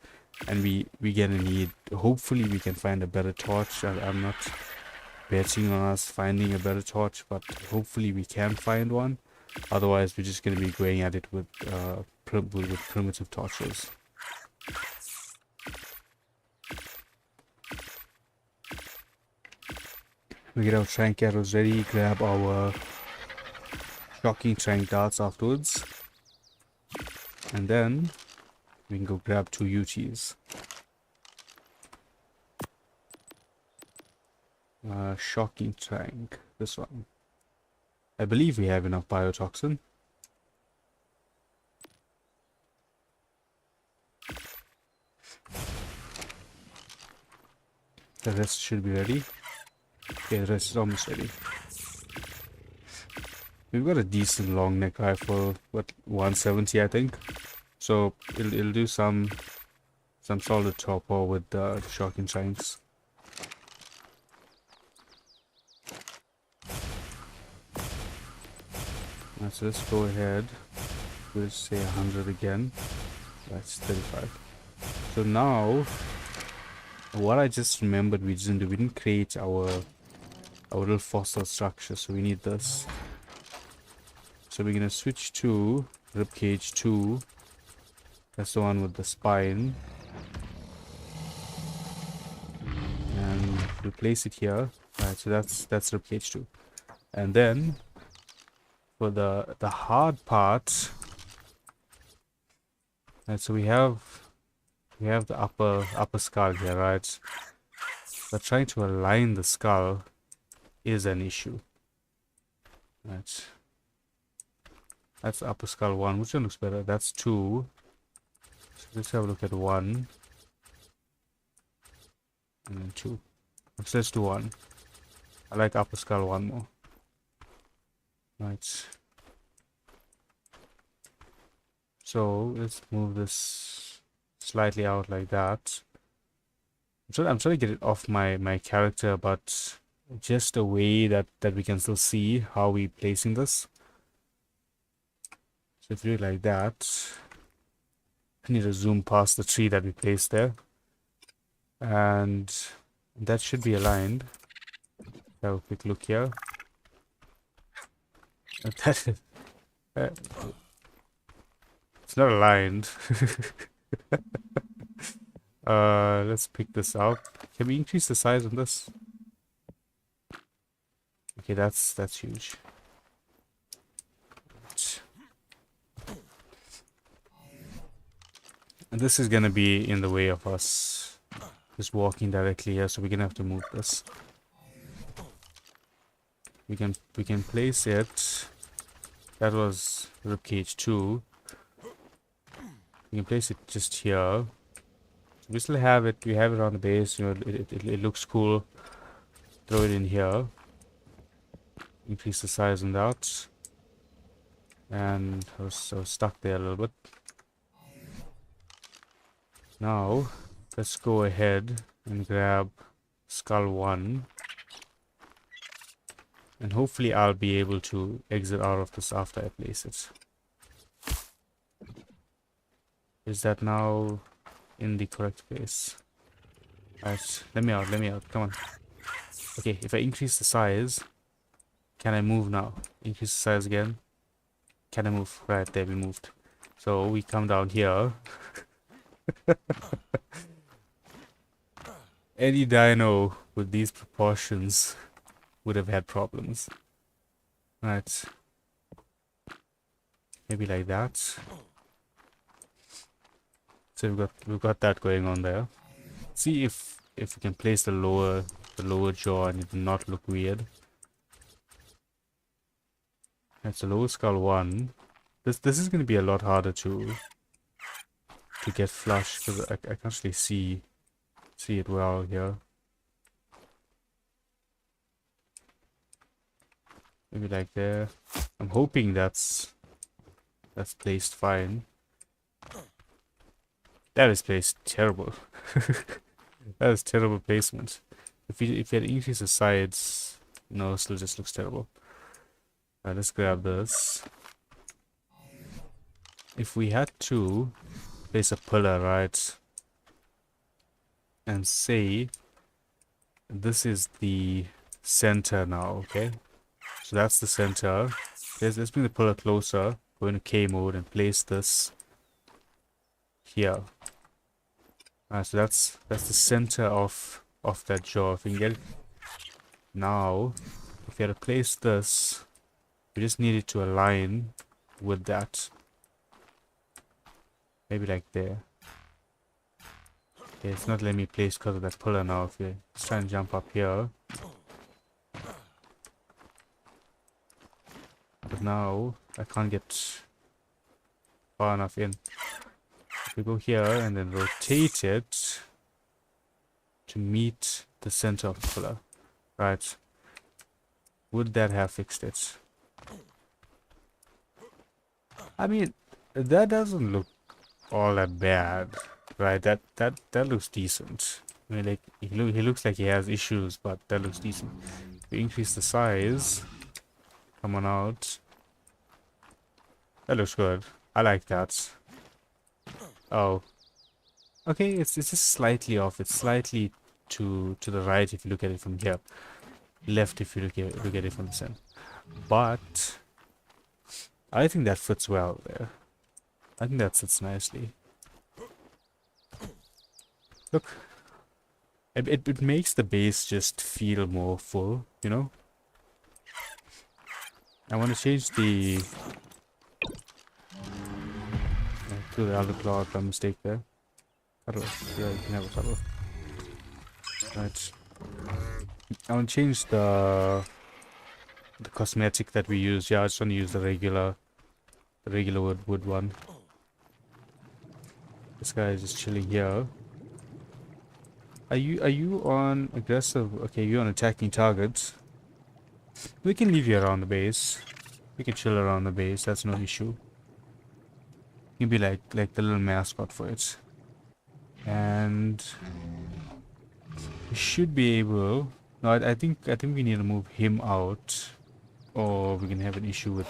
And we're going to need, hopefully we can find a better torch. I'm not betting on us finding a better torch, but hopefully we can find one. Otherwise, we're just going to be going at it with primitive torches. We get our trank arrows ready, grab our shocking trank darts afterwards, and then we can go grab 2 UTs. Shocking trank, this one. I believe we have enough biotoxin. The rest should be ready. Okay, the rest is almost ready. We've got a decent long neck rifle, what, 170 I think. So it'll do some solid chopper with the shocking shanks. So let's go ahead. We'll say 100 again. That's 35. So now, what I just remembered we didn't do, we didn't create our little fossil structure, so we need this. So we're gonna switch to ribcage 2. That's the one with the spine. And we'll place it here. Alright, so that's ribcage 2. And then for the hard part, right, so we have the upper skull here, right? But trying to align the skull is an issue. Right. That's upper skull 1. Which one looks better? That's 2. So let's have a look at 1. And then 2. So let's do 1. I like upper skull 1 more. Right. So let's move this slightly out like that. I'm trying to get it off my character, but just a way that we can still see how we placing this. So if you do it like that, I need to zoom past the tree that we placed there, and that should be aligned. Have a quick look here. That is, it's not aligned. Let's pick this up. Can we increase the size of this? Okay, that's huge. And this is gonna be in the way of us just walking directly here, so we're gonna have to move this. We can place it. That was ribcage 2. We can place it just here. We still have it. We have it on the base. You know, it looks cool. Throw it in here. Increase the size on that. And I was stuck there a little bit. Now, let's go ahead and grab skull 1. And hopefully I'll be able to exit out of this after I place it. Is that now in the correct place? Alright, let me out, come on. Okay, if I increase the size, can I move now? Increase the size again. Can I move? Right, there we moved. So we come down here. Any dino with these proportions would have had problems. Right. Maybe like that. So we've got that going on there. See if we can place the lower jaw and it will not look weird. That's the lower skull 1. This is going to be a lot harder to get flush because I can actually see it well here. Maybe like there. I'm hoping that's placed fine. That is placed terrible. That is terrible placement. If you had increased the sides, no, it still just looks terrible. Let's grab this. If we had to place a pillar, right, and say this is the center now, okay? So that's the center. Let's bring the pillar closer. Go into K mode and place this here. So that's the center of that jaw. If we can get it now, if we had to place this, we just need it to align with that. Maybe like there. Okay, it's not letting me place because of that pillar now. If we try and jump up here. But now I can't get far enough in. If we go here and then rotate it to meet the center of the pillar. Right. Would that have fixed it? I mean, that doesn't look all that bad, right? That looks decent. I mean, like he looks like he has issues, but that looks decent. We increase the size. Come on out. That looks good. I like that. Oh, okay. It's just slightly off. It's slightly to the right if you look at it from here. Left if you look at it from the center. But I think that fits well there. I think that sits nicely. Look, it makes the base just feel more full, you know? I want to change the... to the Elderclaw, by mistake there. Cuddle. Yeah, you can have a cuddle. Right. I want to change the cosmetic that we use. Yeah, I just want to use the regular wood one. This guy is just chilling here. Are you on aggressive? Okay, you're on attacking targets. We can leave you around the base. We can chill around the base. That's no issue. You can be like the little mascot for it. And we should be able. No, I think we need to move him out, or we can have an issue with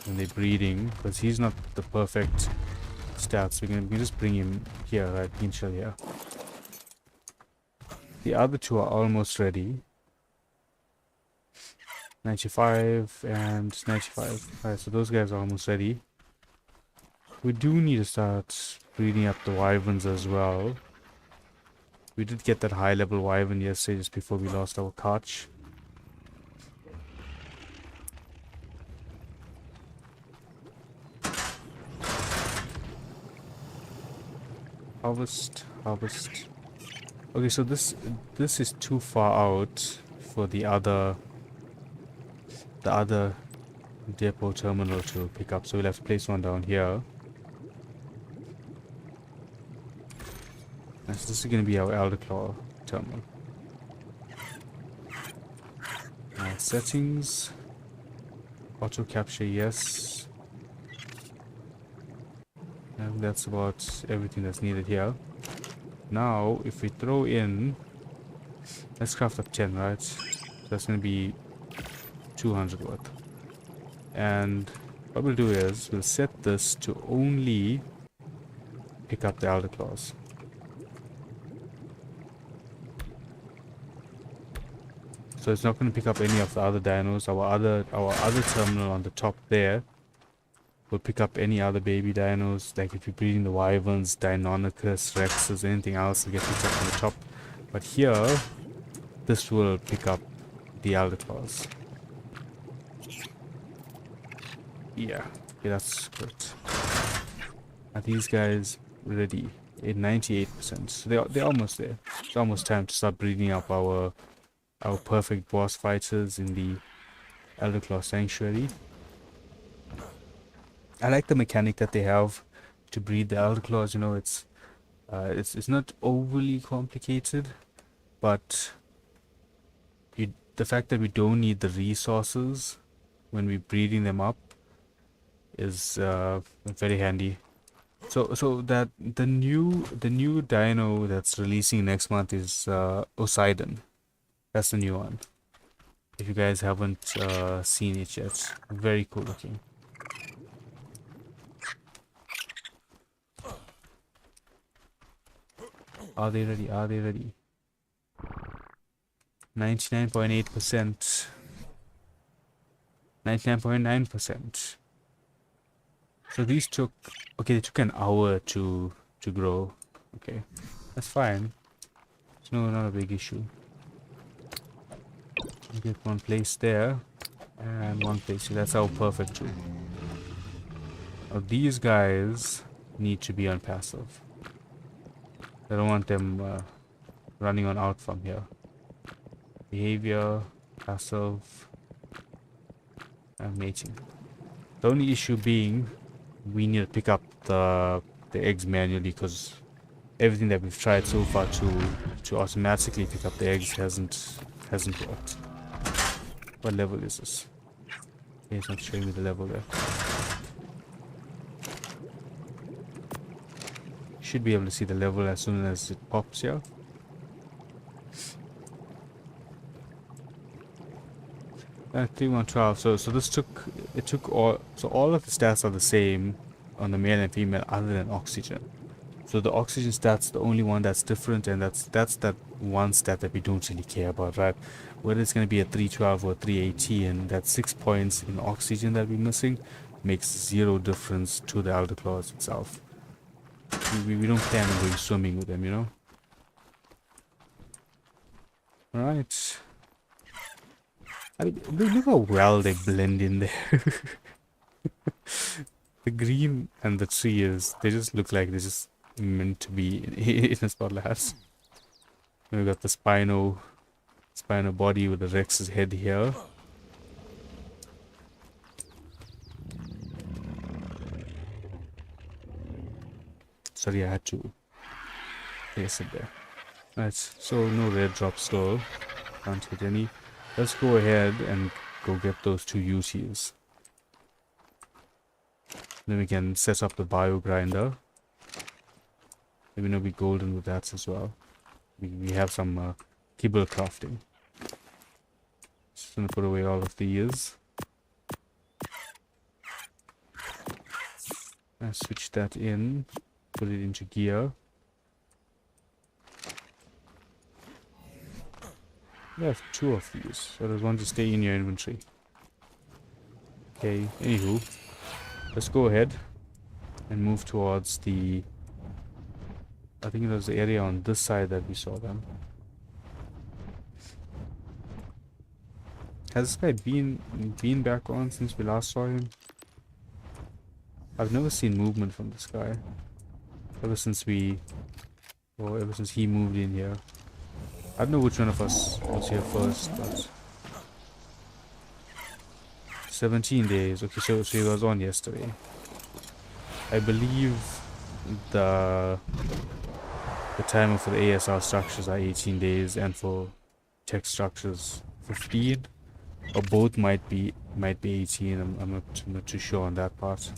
when they're breeding, because he's not the perfect stats. We can just bring him here, right? We can chill here. The other two are almost ready. 95 and 95. Alright, so those guys are almost ready. We do need to start breeding up the wyverns as well. We did get that high level wyvern yesterday just before we lost our couch. Harvest. Okay, so this is too far out for the other depot terminal to pick up, so we'll have to place one down here. And so this is going to be our Elderclaw terminal. Settings, auto capture, yes. And that's about everything that's needed here. Now, if we throw in, let's craft up 10, right? So that's going to be 200 worth. And what we'll do is we'll set this to only pick up the Elderclaws. So it's not going to pick up any of the other dinos. Our other terminal on the top there will pick up any other baby dinos. Like if you're breeding the wyverns, Deinonychus, Rexes, anything else will get picked up on the top. But here, this will pick up the Elderclaws. Yeah, okay, that's good. Are these guys ready? At 98%. So they're almost there. It's almost time to start breeding up our perfect boss fighters in the Elderclaw Sanctuary. I like the mechanic that they have to breed the Elderclaws. You know, it's not overly complicated, but the fact that we don't need the resources when we're breeding them up is very handy. So that the new dino that's releasing next month is Poseidon. That's the new one. If you guys haven't seen it yet, very cool looking. Are they ready? Are they ready? 99.8%. 99.9%. So these took, okay, they took an hour to grow. Okay, that's fine. It's not a big issue. Get one place there and one place here. That's our perfect two. Now these guys need to be on passive. I don't want them running on out from here. Behavior, passive, and mating. The only issue being we need to pick up the eggs manually, because everything that we've tried so far to automatically pick up the eggs hasn't worked. What level is this? Okay, it's not showing me the level there. Should be able to see the level as soon as it pops here. 3112. So this took all of the stats are the same on the male and female other than oxygen. So the oxygen stat's the only one that's different, and that's that one stat that we don't really care about, right? Whether it's going to be a 312 or 318, that 6 points in oxygen that we're missing makes zero difference to the Elderclaws itself. We don't plan on going swimming with them, you know? Alright. I mean, look how well they blend in there. The green and the trees, they just look like they're just meant to be in a spotlight. We've got the spino body with the Rex's head here. Sorry, I had to place it there. Right, so no red drops still. Can't hit any. Let's go ahead and go get those two UTs. Then we can set up the bio grinder. Maybe no be golden with that as well. We have some kibble crafting. Just gonna put away all of these. Switch that in. Put it into gear. We have two of these, so there's one to stay in your inventory. Okay, anywho, let's go ahead and move towards the... I think it was the area on this side that we saw them. Has this guy been back on since we last saw him? I've never seen movement from this guy. Ever since he moved in here. I don't know which one of us was here first, but 17 days. Okay, so he was on yesterday. I believe the timer for the ASR structures are 18 days, and for tech structures 15, or both might be 18. I'm not too sure on that part.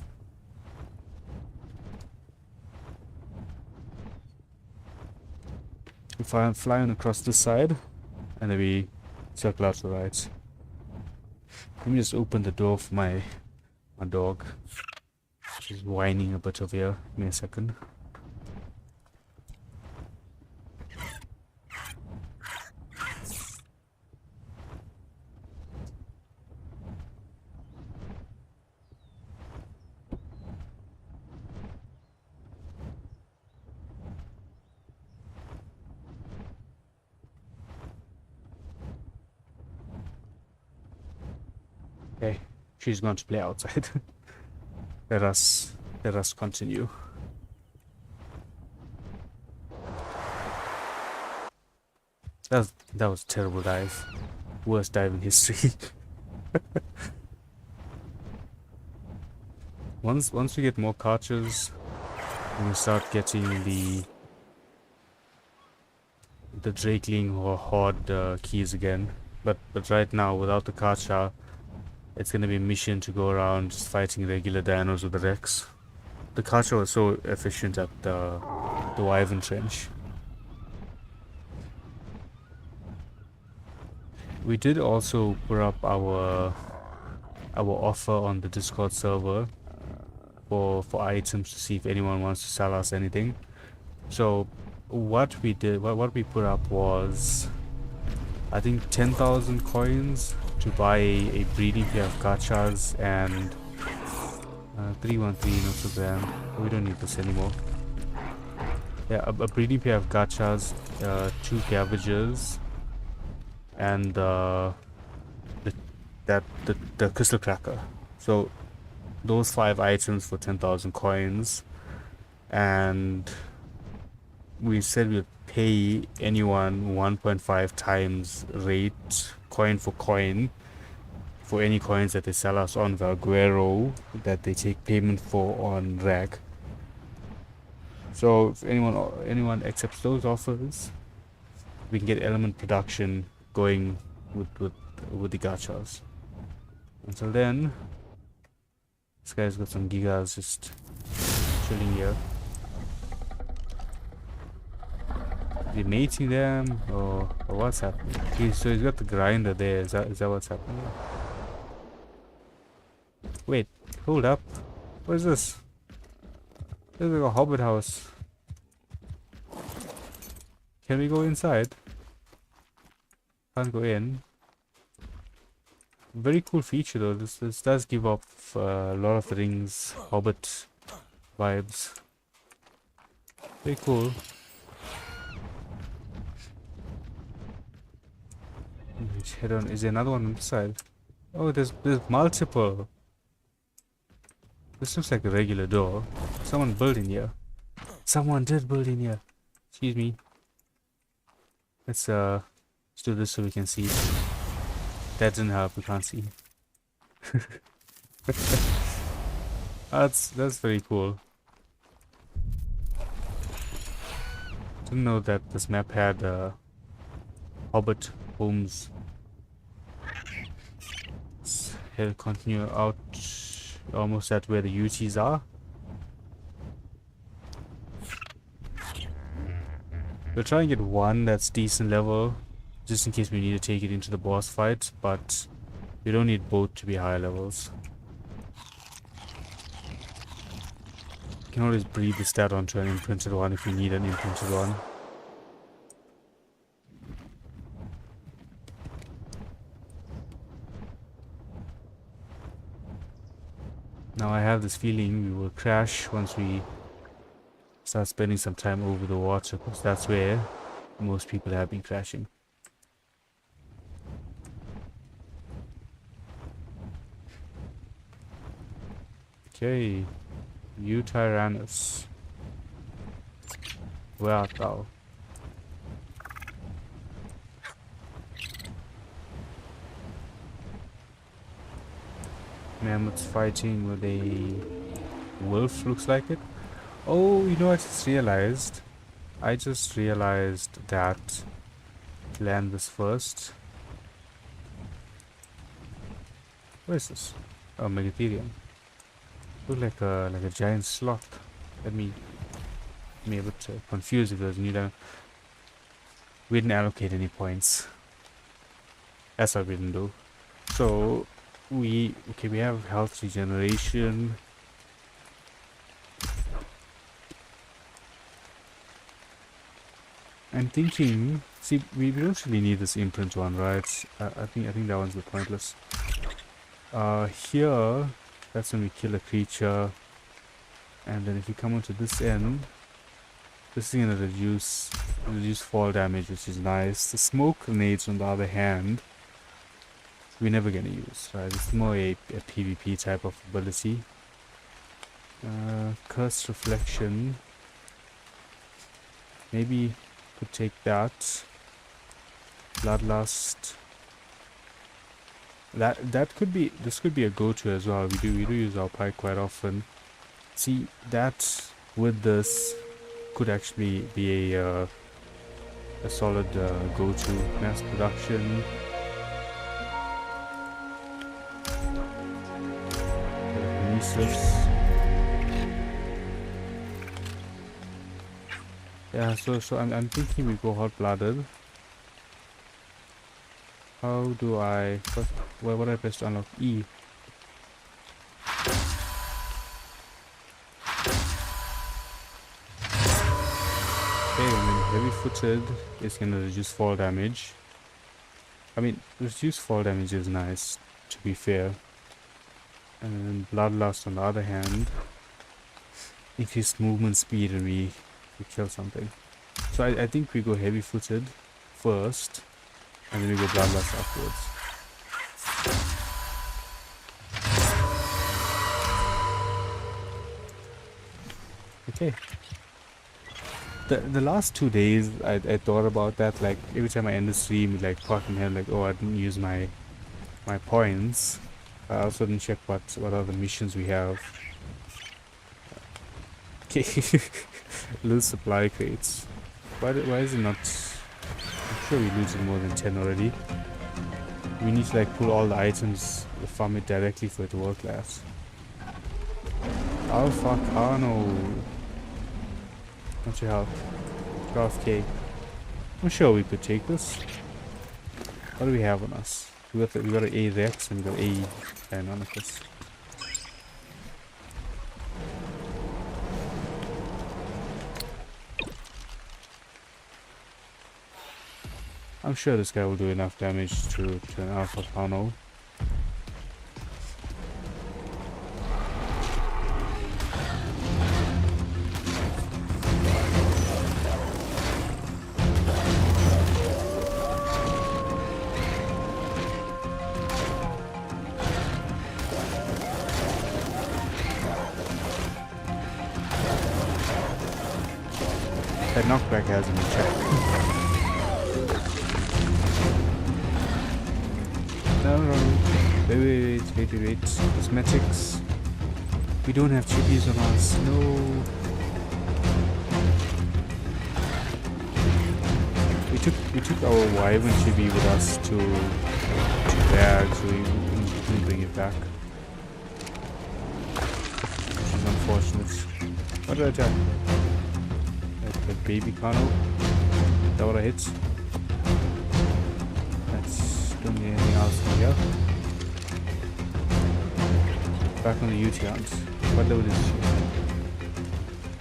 If I'm flying across this side, and then we circle out to the right. Let me just open the door for my dog. She's whining a bit over here. Give me a second. Okay, she's going to play outside. Let us continue. That was a terrible dive. Worst dive in history. Once we get more cartridges, we start getting the Drakeling or Horde keys again. But right now, without the Karcha, it's gonna be a mission to go around just fighting regular dinos with the Rex. The Karcha was so efficient at the Wyvern Trench. We did also put up our offer on the Discord server for items to see if anyone wants to sell us anything. So what we did, what we put up was, I think 10,000 coins to buy a breeding pair of gachas and 313 also gram. We don't need this anymore. Yeah, a breeding pair of gachas, 2 cabbages, and the crystal cracker. So those 5 items for 10,000 coins, and we said we'd pay anyone 1.5 times rate, coin for coin, for any coins that they sell us on Valguero that they take payment for on RAG. So if anyone accepts those offers, we can get element production going with the gachas. Until then, this guy's got some gigas just chilling here. Is he mating them or what's happening? So he's got the grinder there. Is that what's happening? Wait, hold up. What is this? This is like a hobbit house. Can we go inside? Can't go in. Very cool feature though. This does give off a lot of the Rings Hobbit vibes. Very cool. Let's head on. Is there another one on this side? Oh, there's multiple. This looks like a regular door. Someone built in here. Someone did build in here. Excuse me. Let's do this so we can see. That didn't help. We can't see. That's very cool. Didn't know that this map had Hobbit homes. Let's continue out almost at where the UTs are. We'll try and get one that's decent level, just in case we need to take it into the boss fight, but we don't need both to be high levels. You can always breed the stat onto an imprinted one if you need an imprinted one. Now I have this feeling we will crash once we start spending some time over the water, because that's where most people have been crashing. Okay, you Tyrannus, where art thou? Mammoths fighting with a wolf, looks like it. Oh, you know, I just realized that land this first. What is this? Oh, Megatherium. Look like a giant sloth. Let me be a bit confused if there's a new down. We didn't allocate any points. That's what we didn't do. So we have health regeneration. I'm thinking, see, we don't really need this imprint one, right? I think that one's a bit pointless. Here, that's when we kill a creature, and then if you come onto this end, this is gonna reduce fall damage, which is nice. The smoke grenades, on the other hand, we're never gonna use, right? It's more a PvP type of ability. Curse reflection, maybe could take that. Bloodlust. This could be a go-to as well. We do use our pike quite often. See, that with this could actually be a solid go-to. Mass production. Telekinesis. Yeah, so I'm thinking we go hot-blooded. How do I first, what do I press to unlock E? Okay, I mean heavy-footed is gonna reduce fall damage. I mean, reduce fall damage is nice, to be fair. And bloodlust on the other hand, increased movement speed when we kill something. So I think we go heavy-footed first, and then we go bloodlust afterwards. Okay. The last 2 days I thought about that, like every time I end the stream, like fucking hell, like, oh, I didn't use my points. I also didn't check what other missions we have. Okay. Little supply crates. Why is it not? I'm sure we're losing more than 10 already. We need to like pull all the items from it directly for it to work last. Alpha Carno. What's your health? 12k. I'm sure we could take this. What do we have on us? We got an A Rex and we got A Deinonychus. I'm sure this guy will do enough damage to an Alpha Pano. That knockback has him in check. No. Wait. Cosmetics. We don't have chippies on us. No. We took our Wyvern chippy with us to bag, so we couldn't bring it back. Which is unfortunate. What did I attack? That baby Kano. Is that what I hit? Don't need anything else in here. Back on the UT hunt. What level is she?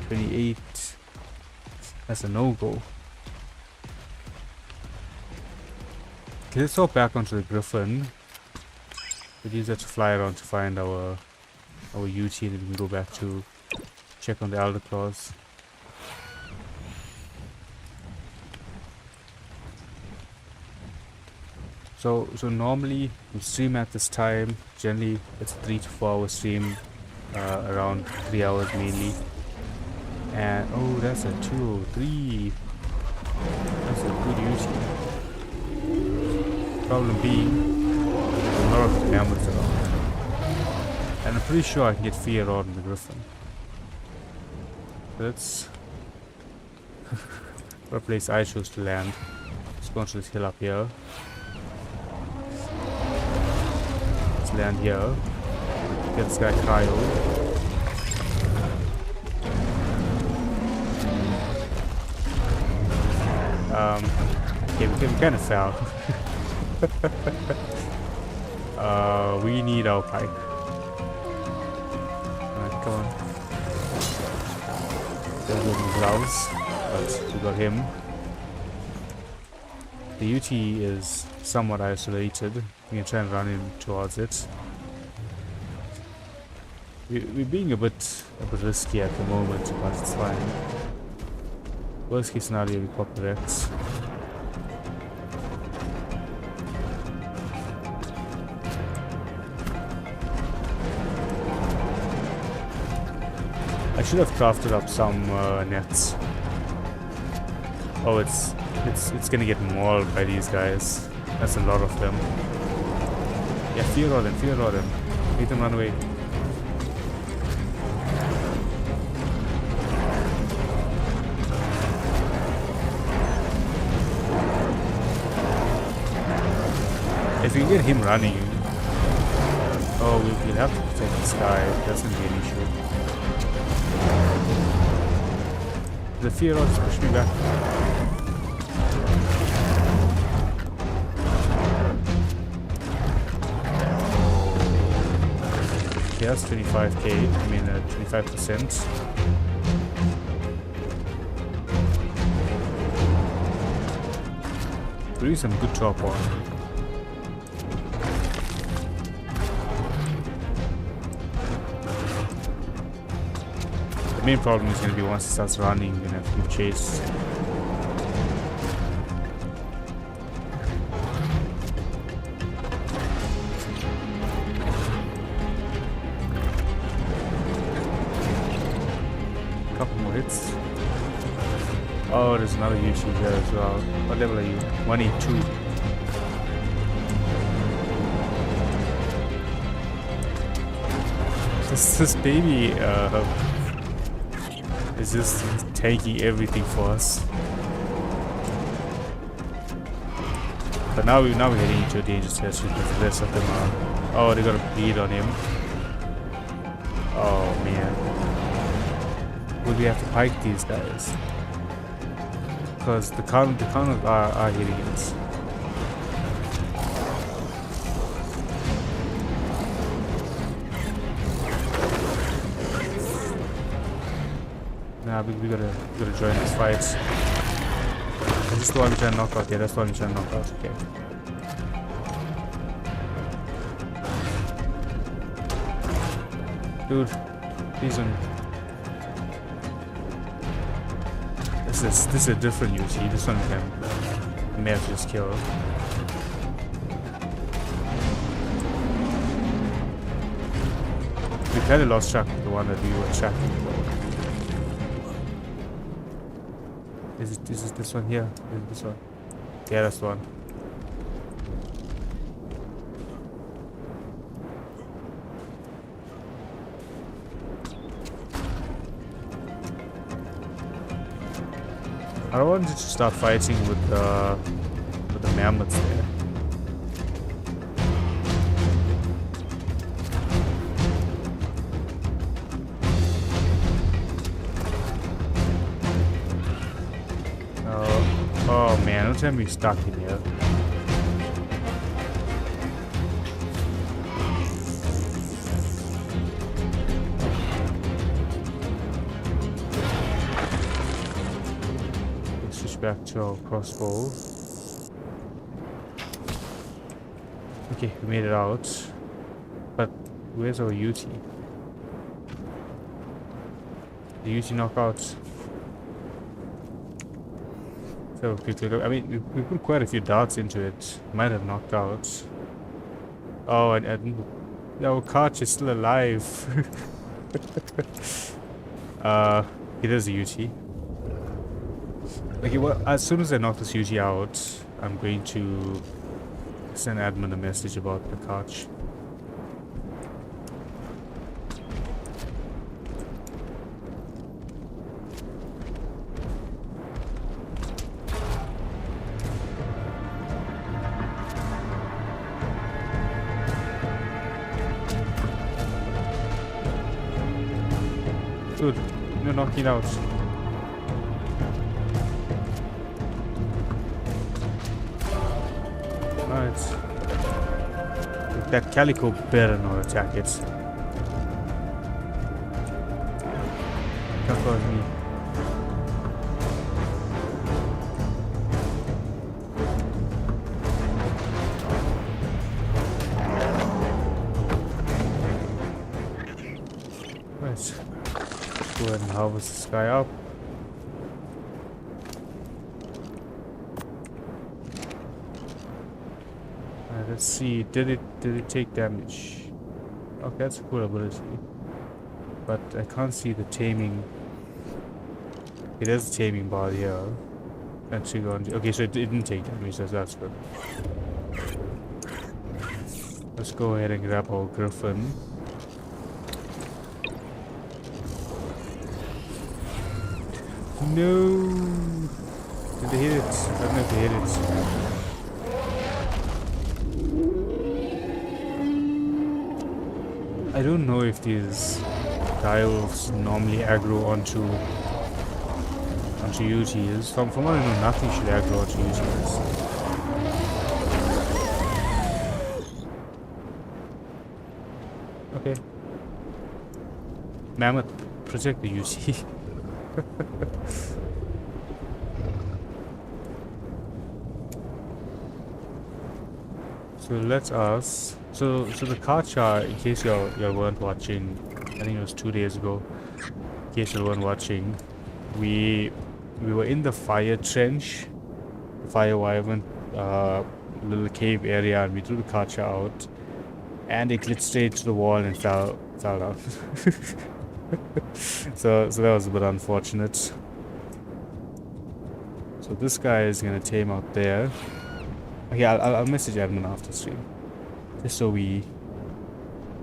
28. That's a no-go. Okay, let's hop back onto the Griffin. We'll use that to fly around to find our UT, and then we can go back to check on the Elderclaws. So normally we stream at this time. Generally it's a 3 to 4 hour stream, around 3 hours mainly. And oh, that's a 203. That's a good UT. Problem being, there's a lot of mammals around, and I'm pretty sure I can get fear on the Griffin. That's what place I chose to land. Let's go onto this hill up here. Land here. Get this guy cryo. Okay, we kind of fell. We need our pike. Alright, come on. There's no gloves, but we got him. The UT is somewhat isolated. We can try and run in towards it. We're being a bit risky at the moment, but it's fine. Worst case scenario, we pop the Rex. I should have crafted up some nets. Oh, it's gonna get mauled by these guys. That's a lot of them. Yeah, fear on them. Make them run away. If you get him running, oh, we'll have to protect this guy. That's gonna be an issue. The fear just push me back. Yeah, that's 25k, I mean 25%. Really some good top on. The main problem is going to be once it starts running, we're going to have to chase. Oh, there's another YouTube here as well. What level are you? 182. This baby is just taking everything for us. But now we're heading into a dangerous territory because the rest of them are. Oh, they got a bleed on him. Oh man. Would we have to pike these guys? because the counters are hitting it. Nah, we gotta join this fight. Is this the one we trying to knock out? Yeah, that's the one we trying to knock out. Okay. Dude, please don't. This is a different UT. This one can may have just kill. We kind of lost track of the one that we were tracking. Is it this one here? Is it this one? Yeah, that's the one. I don't want to start fighting with the mammoths there. Oh man, don't tell me we're stuck in here. Let's switch back to our crossbow. Okay, we made it out. But where's our UT? The UT knockout. So quickly look. I mean, we put quite a few darts into it. Might have knocked out. Oh, and our Karch is still alive. It is a UT. Okay, well, as soon as I knock this UT out, I'm going to send admin a message about the Karch. Dude, you're knocking out. Alright. That calico better not attack it. Come for me. Right. Go ahead and harvest this guy up. Let's see, did it take damage? Okay, that's a cool ability. But I can't see the taming. It has a taming bar here. Okay, so it didn't take damage, so that's good. Let's go ahead and grab our griffin. No! Did they hit it? I don't know if they hit it. I don't know if these direwolves normally aggro onto UTs. From what I know, nothing should aggro onto UTs. Okay. Mammoth, protect the UT. So let us. So the Karcha, in case you weren't watching, I think it was 2 days ago. In case you weren't watching, we were in the fire trench, the fire wyvern, little cave area, and we threw the Karcha out, and it glitched straight to the wall and fell down. So that was a bit unfortunate. So this guy is gonna tame out there. Okay, I'll message admin after stream, just so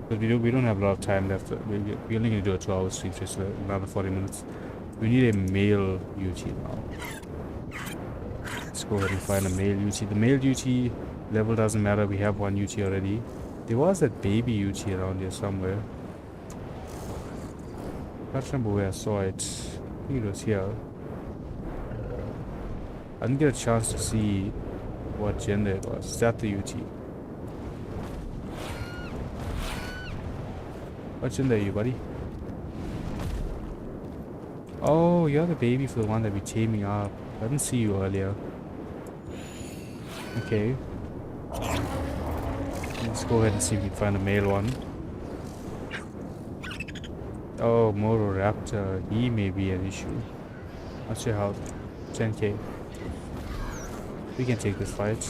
but we don't have a lot of time left. We're only gonna do a 2-hour stream, just another 40 minutes. We need a male UT now. Let's go ahead and find a male UT. The male UT level doesn't matter. We have one UT already. There was that baby UT around here somewhere. I can't remember where I saw it. I think it was here. I didn't get a chance to see what gender it was. Is that the UT? What gender are you, buddy? Oh, you're the baby for the one that we're taming up. I didn't see you earlier. Okay. Let's go ahead and see if we can find a male one. Oh, Raptor. He may be an issue. What's your health? 10k. We can take this fight.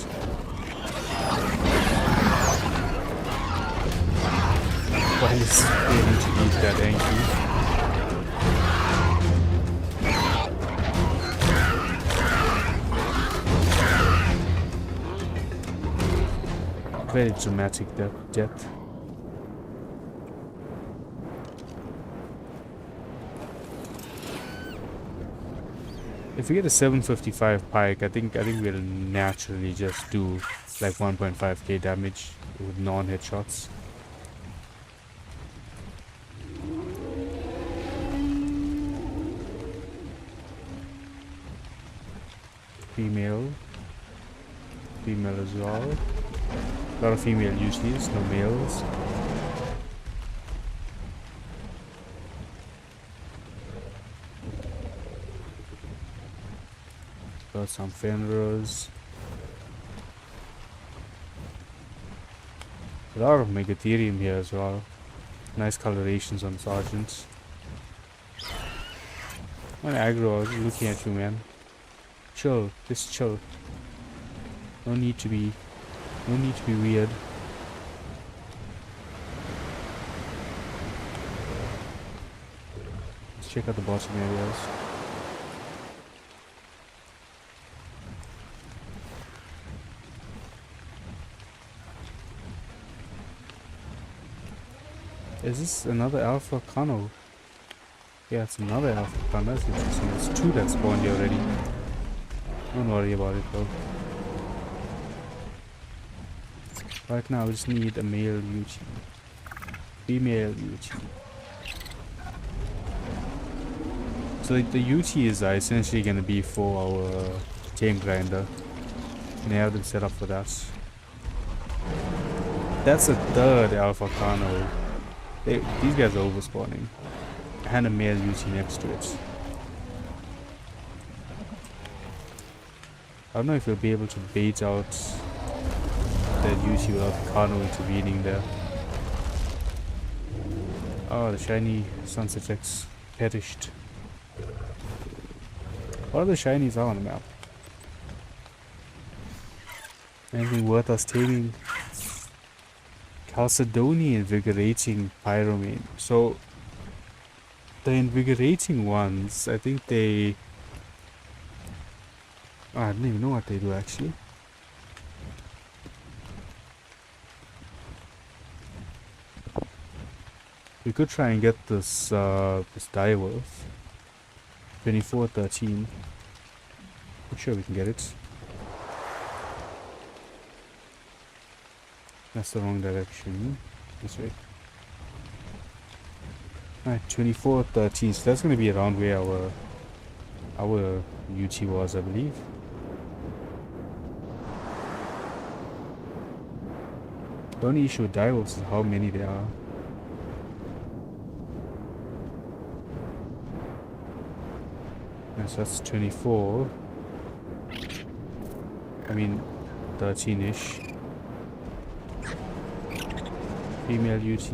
Why is failing to beat that Anki? Very dramatic death. If we get a 755 pike, I think we'll naturally just do like 1.5k damage with non-headshots. Female as well. A lot of female UCs, no males. Got some Fenrir's. A lot of Megatherium here as well. Nice colorations on sergeants. What aggro, I was looking at you, man. Chill, just chill. No need to be weird. Let's check out the bottom areas. Is this another Alpha Kano? Yeah, it's another Alpha Kano. That's interesting. There's two that spawned here already. Don't worry about it though. Right now we just need a male UT. Female UT. So the UTs are essentially going to be for our tame grinder. And I have them set up for that. That's a third Alpha Kano. These guys are overspawning. And a male UT next to it. I don't know if we'll be able to bait out that UT without the Kano intervening there. Oh, the shiny sunset X perished. What other shinies are on the map? Anything worth us taming? Chalcedony Invigorating Pyromane. So the invigorating ones, I think they... Oh, I don't even know what they do actually. We could try and get this this direwolf. 2413. I'm sure we can get it. That's the wrong direction. This way. Alright, 2413. So that's gonna be around where our UT was, I believe. The only issue with direwolves is how many there are. So that's 24. I mean 13-ish. Female UT.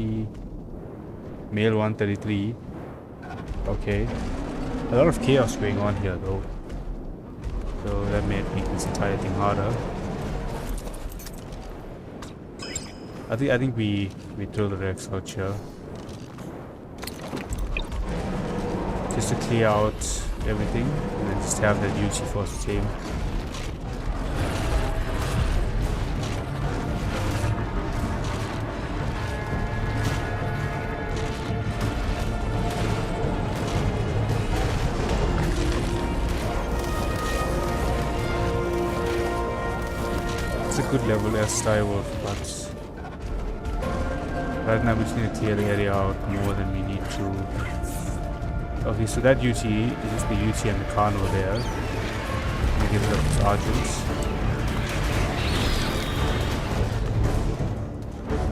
Male 133. Okay. A lot of chaos going on here though. So that may make this entire thing harder. I think we throw the Rex out here. Just to clear out everything and then just have that UT force tame. It's a good level as direwolf, but right now we just need to clear the area out more than we need to. Okay, so that UT is just the UT and the Kano there. We get rid of his Argents.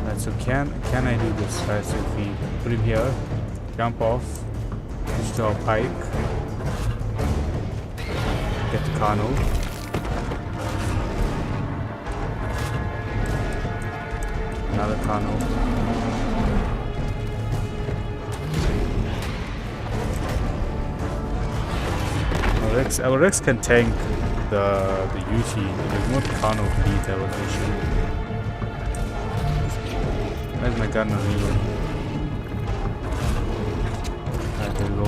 Right, so can I do this? Right, so if we put him here, jump off, switch to our pike, get the Carno. Another Carno. Our Rex can tank the UT. There's no Carno to beat, that was the issue. Where's my gun on reload? Alright, there we go.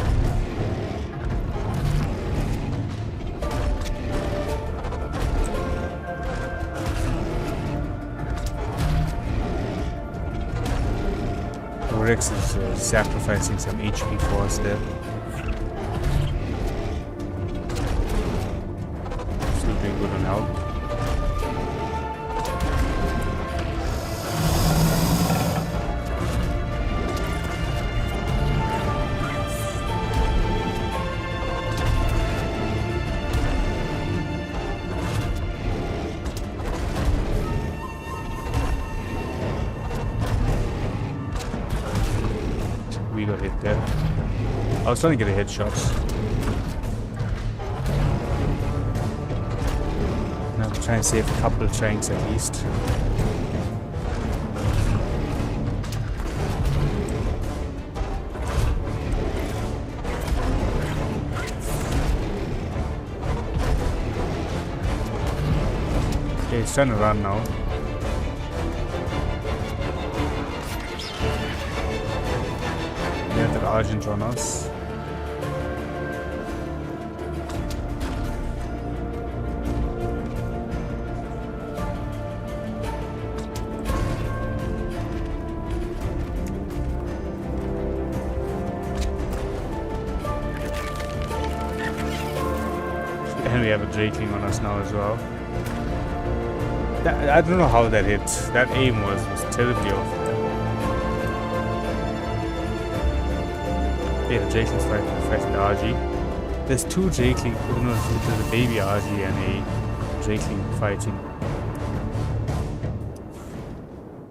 Our Rex is sacrificing some HP for us there. Doing good on health. We got hit there. I was trying to get a headshots. Try and save a couple of tanks at least. Okay, it's trying to run now. We have the Argent on us. And we have a Drakeling on us now as well. I don't know how that hit. That aim was terribly off. Yeah, the Drakeling's fighting the RG. There's two Drakeling. No, there's a baby RG and a Drakeling fighting.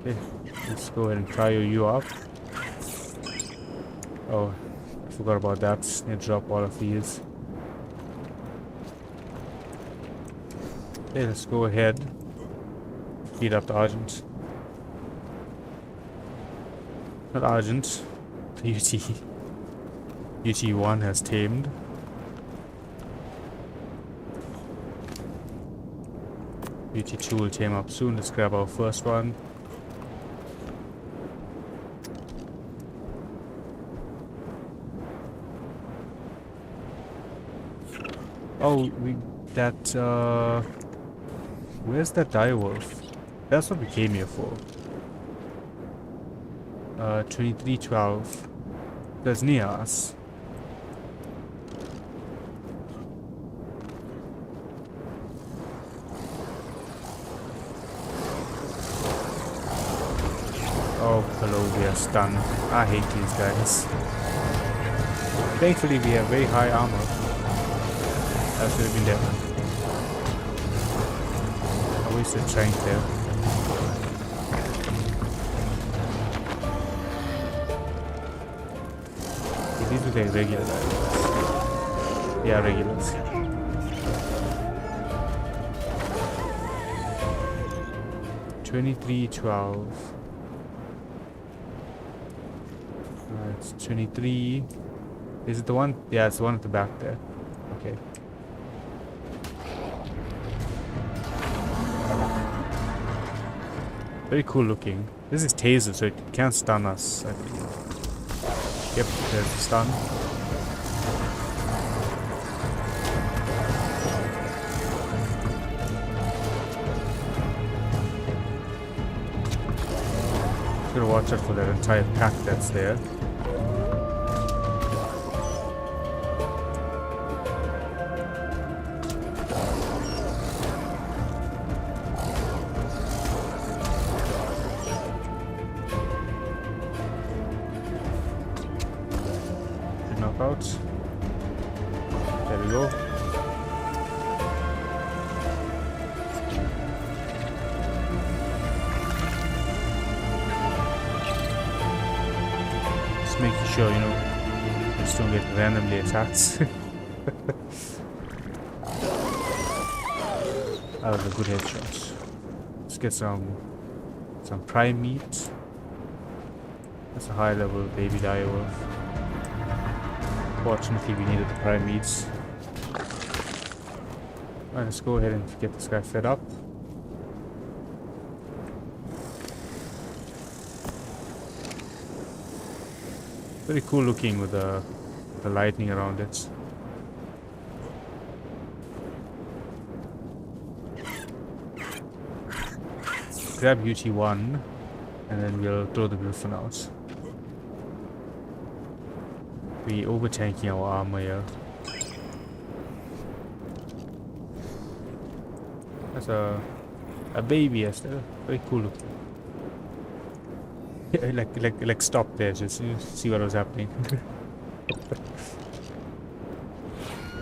Okay, let's go ahead and cryo you up. Oh, I forgot about that. Need to drop all of these. Okay, let's go ahead. Beat up the Argent. Not Argent. The UT. UT1 has tamed. UT2 will tame up soon. Let's grab our first one. Oh, where's that direwolf? That's what we came here for. 2312. That's near us. Oh, hello, we are stunned. I hate these guys. Thankfully, we have very high armor. That should have been there. I wasted strength there. Okay, these are the regular guys. Yeah, regulars. $23.12. It's 23. Is it the one? Yeah, it's the one at the back there. Okay. Very cool looking. This is taser, so it can't stun us, I believe. Yep, there's the stun. Gotta watch out for that entire pack that's there. Knockouts. There we go. sure, you know, just don't get randomly attacked. That was a good headshot. Let's get some prime meat. That's a high level baby direwolf. Fortunately, we needed the prime meats. Alright, let's go ahead and get this guy fed up. Very cool looking with the lightning around it. Grab UT1 and then we'll throw the Griffin out. We over-tanking our armor here. That's a baby Esther. Very cool looking. like stop there, just see what was happening.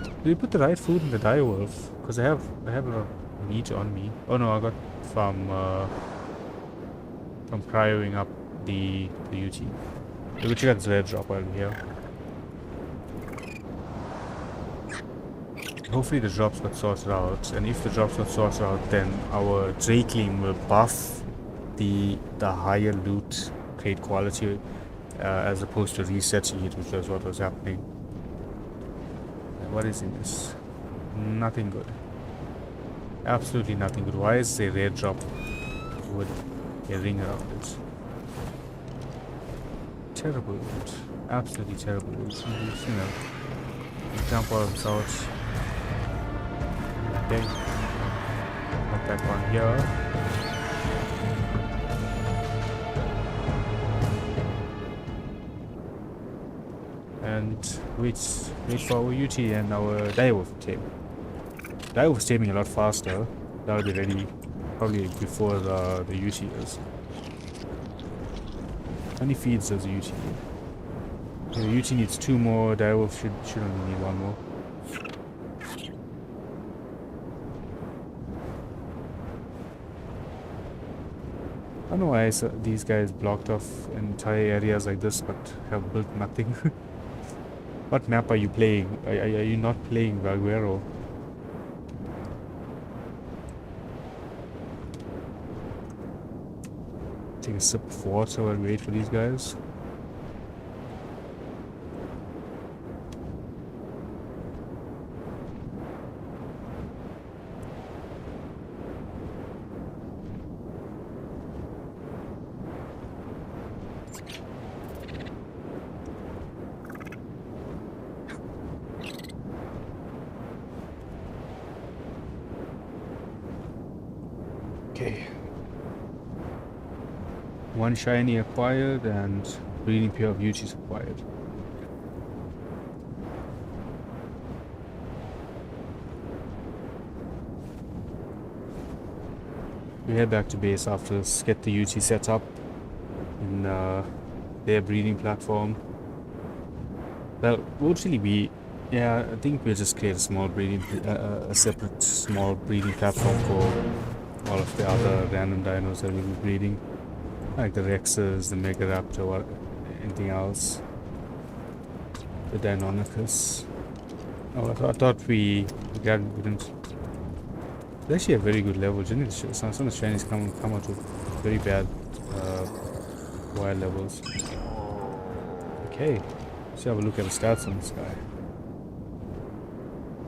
Did we put the right food in the direwolf? Because I have a lot of meat on me. Oh no, I got from cryoing up the UT. We'll check out this red drop while we're here. Hopefully the drops got sorted out, and if the drops got sorted out, then our Drakeling will buff the higher loot crate quality as opposed to resetting it, which was what was happening. What is in this? Nothing good. Absolutely nothing good. Why is a red drop with a ring around it? Terrible loot. Absolutely terrible loot. You know, jump out of the south. Okay. Not that one here. And wait for our UT and our direwolf tame. Direwolf is taming a lot faster. That'll be ready probably before the UT is. How many feeds does the UT need? The UT needs 2 more. Direwolf should only need 1 more. I don't know why these guys blocked off entire areas like this but have built nothing. What map are you playing? Are you not playing Valguero? Take a sip of water while we wait for these guys. Okay. 1 shiny acquired and breeding pair of UTs acquired. We head back to base after this, get the UT set up in their breeding platform. Well, would really be, yeah, I think we'll just create a small breeding, a separate small breeding platform for all of the other random dinos that we'll be breeding. Like the Rexes, the Megaraptor, or anything else. The Deinonychus. Oh, I thought we didn't. It's actually a very good level. Generally, some of the shinies come out with very bad wild levels. Okay, let's have a look at the stats on this guy.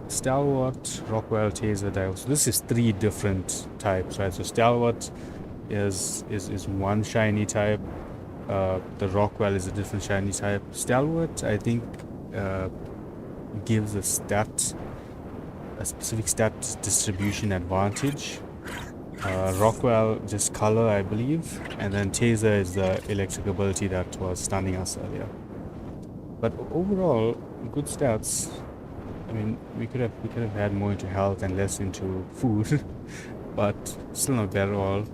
Stalwart, Rockwell, Taser, Dive. So this is 3 different types, right? So Stalwart is 1 shiny type. The Rockwell is a different shiny type. Stalwart, I think, gives a specific stat distribution advantage. Rockwell just color, I believe, and then Taser is the electric ability that was stunning us earlier. But overall, good stats. I mean, we could have had more into health and less into food, but still not bad at all.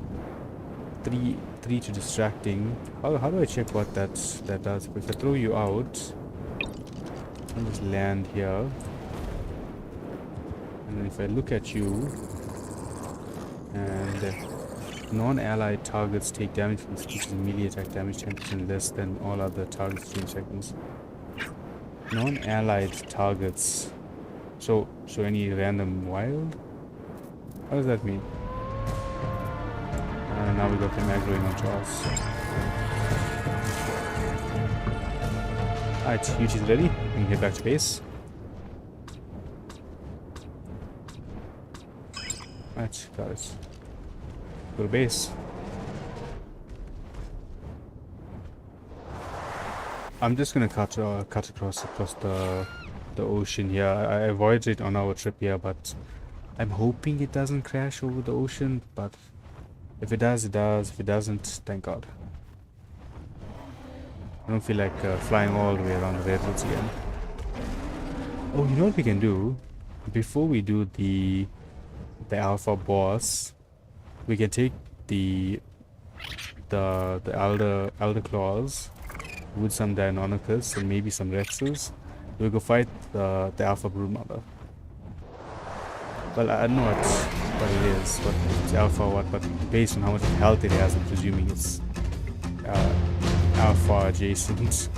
3 to distracting. How do I check what that does? If I throw you out, I'll just land here, and then if I look at you, and Non-allied targets take damage from this creature's melee attack damage 10% less than all other targets during seconds. Non-allied targets. So any random wild? What does that mean? Now we got them aggroing onto us. Alright, UT's ready. We can get back to base. Alright, got it. Go to base. I'm just gonna cut across the ocean here. I avoided it on our trip here, but I'm hoping it doesn't crash over the ocean. But if it does, it does. If it doesn't, thank God. I don't feel like flying all the way around the railroads again. Oh, you know what we can do? Before we do the alpha boss, we can take the Elderclaws with some Deinonychus and maybe some Rexes. We'll go fight the alpha broodmother. Well, I don't know what it is, what it's alpha or what, but based on how much health it has, I'm presuming it's alpha adjacent.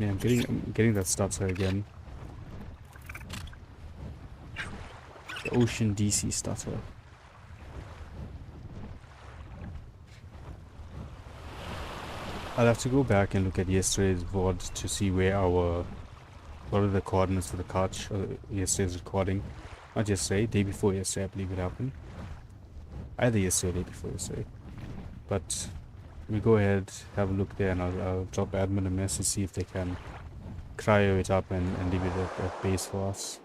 Yeah, I'm getting that stutter again. The ocean DC stutter. I'll have to go back and look at yesterday's VOD to see where what are the coordinates for the couch, or yesterday's recording. Not yesterday, day before yesterday I believe it happened. Either yesterday or day before yesterday. But we'll go ahead, have a look there, and I'll drop admin a message, see if they can cryo it up and leave it at base for us.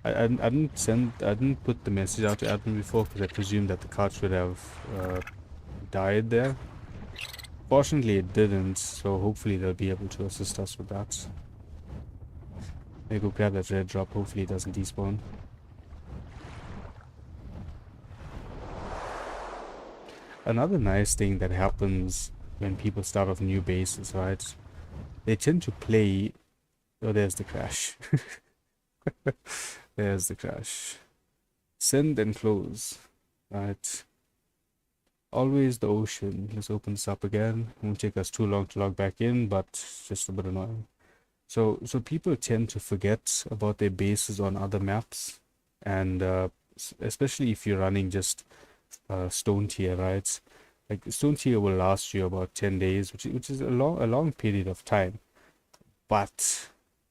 I didn't put the message out to admin before because I presumed that the couch would have died there. Fortunately it didn't, so hopefully they'll be able to assist us with that. Maybe go grab that red drop, hopefully it doesn't despawn. Another nice thing that happens when people start off new bases, right? They tend to play... Oh, there's the crash. There's the crash. Send and close. Right. Always the ocean. Let's open this up again. It won't take us too long to log back in, but it's just a bit annoying. So people tend to forget about their bases on other maps, and especially if you're running just stone tier, right? Like stone tier will last you about 10 days, which is a long period of time. But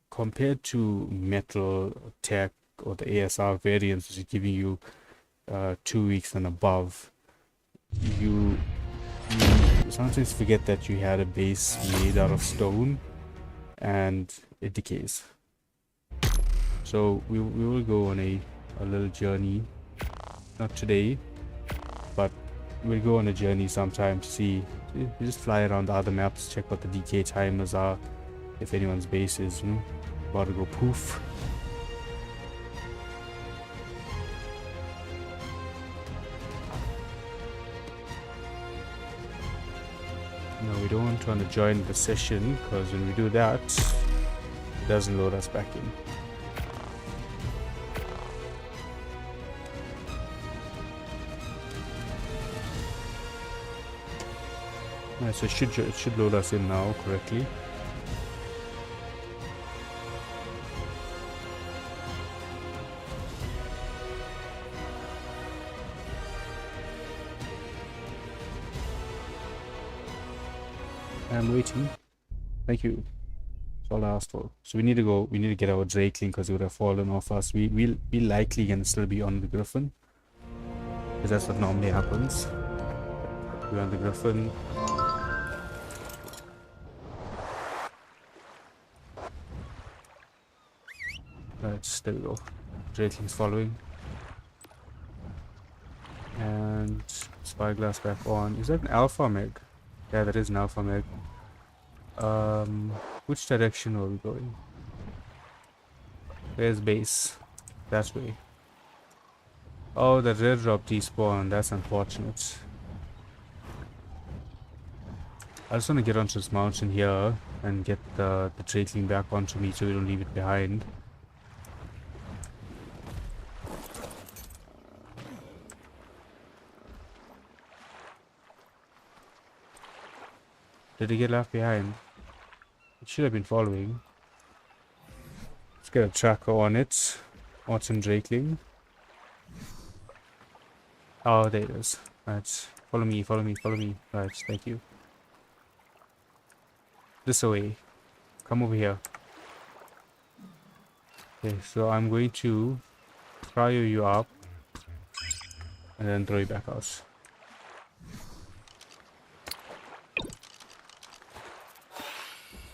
compared to metal, tech, or the ASR variants, which is giving you 2 weeks and above, you sometimes forget that you had a base made out of stone and it decays. So we will go on a little journey, not today, but we'll go on a journey sometime to see. We just fly around the other maps, check what the decay timers are, if anyone's base is about to go poof. No, we don't want to join the session, because when we do that, it doesn't load us back in. Right, so it should load us in now correctly. I'm waiting. Thank you. That's all I asked for. So we need to get our Drakeling because it would have fallen off us. We'll likely gonna still be on the Griffin, because that's what normally happens. We're on the Griffin. Right, there we go. Drakeling's following. And Spyglass back on. Is that an Alpha Meg? Yeah, that is an Alpha Meg. Which direction are we going? Where's base? That way. Oh, the red drop despawned. That's unfortunate. I just want to get onto this mountain here and get the drakeling back onto me so we don't leave it behind. Did it get left behind? It should have been following. Let's get a tracker on it. Autumn drakeling. Oh, there it is. Right. Follow me, follow me, follow me. Right, thank you. This way. Come over here. Okay, so I'm going to cryo you up and then throw you back out.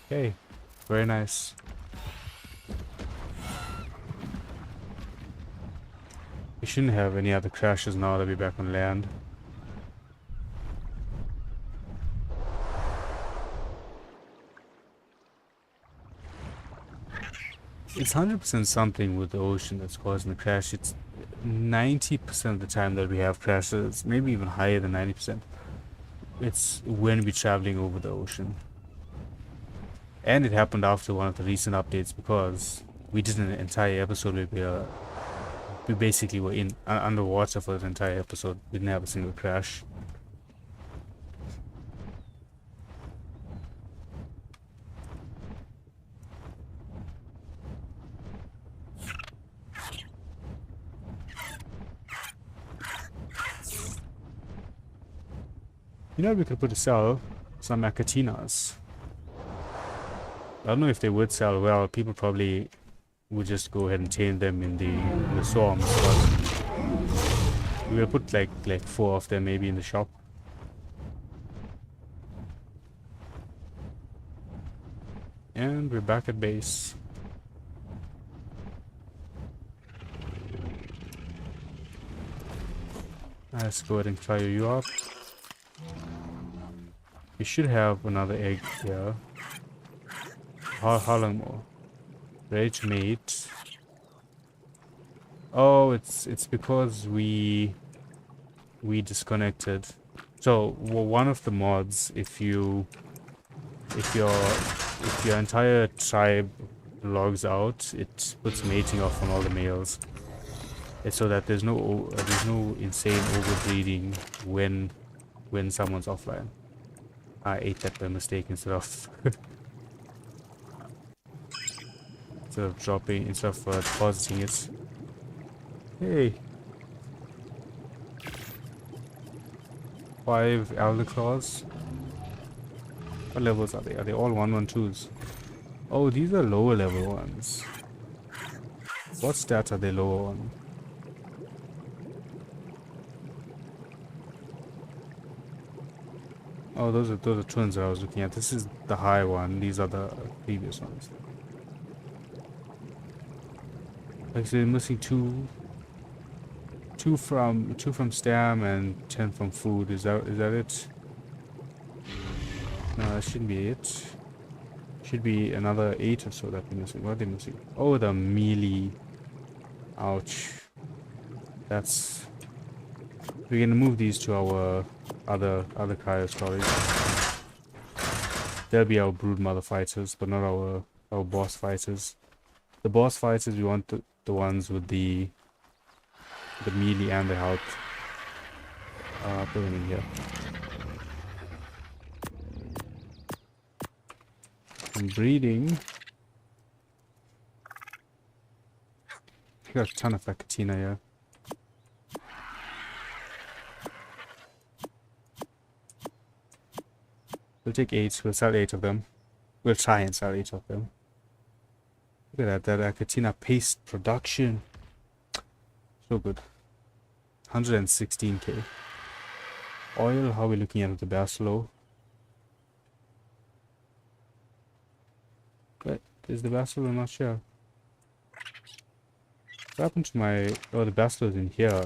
Okay, very nice. We shouldn't have any other crashes now that we're back on land. It's 100% something with the ocean that's causing the crash. It's 90% of the time that we have crashes, maybe even higher than 90%. It's when we're traveling over the ocean. And it happened after one of the recent updates because we did an entire episode where we basically were in underwater for the entire episode. We didn't have a single crash. You know, we could put to sell some Acatinas. I don't know if they would sell well. People probably would just go ahead and tame them in the swarms, but we'll put like 4 of them maybe in the shop. And we're back at base. Let's go ahead and fire you up. We should have another egg here. How long more? Ready to mate. Oh, it's because we disconnected. So one of the mods, if your entire tribe logs out, it puts mating off on all the males. It's so that there's no insane overbreeding when someone's offline. I ate that by mistake instead of instead of depositing it. Hey, 5 Elderclaws. What levels are they? Are they all 112s? Oh, these are lower level ones. What stats are they lower on? Oh, those are twins that I was looking at. This is the high one. These are the previous ones. Like, so they're missing two from stam and 10 from food. Is that it? No, that shouldn't be it. Should be another 8 or so that they're missing. What are they missing? Oh, the melee. Ouch. That's. We're gonna move these to our other cryo storage. They'll be our brood mother fighters, but not our boss fighters. The boss fighters, we want the ones with the melee and the health. Put them in here. And breeding. I got a ton of Acatina here. We'll take 8. We'll sell 8 of them. We'll try and sell 8 of them. Look at that Acatina paste production. So good. 116k. Oil, how are we looking at the Basilo? What is the Basilo? I'm not sure. What happened to my... Oh, the Basilo is in here.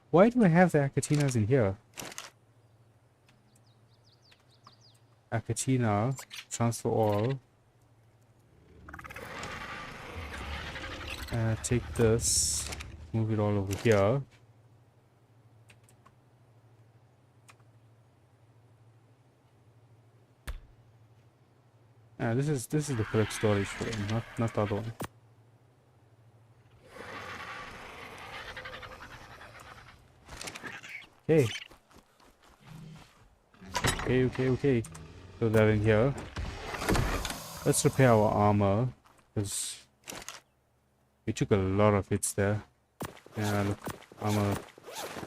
Why do I have the Acatinas in here? Acatina, transfer all. Take this. move it all over here. This is the correct storage frame, not the other one. Okay. Okay. Throw that in here. Let's repair our armor, because we took a lot of hits there. Yeah, look,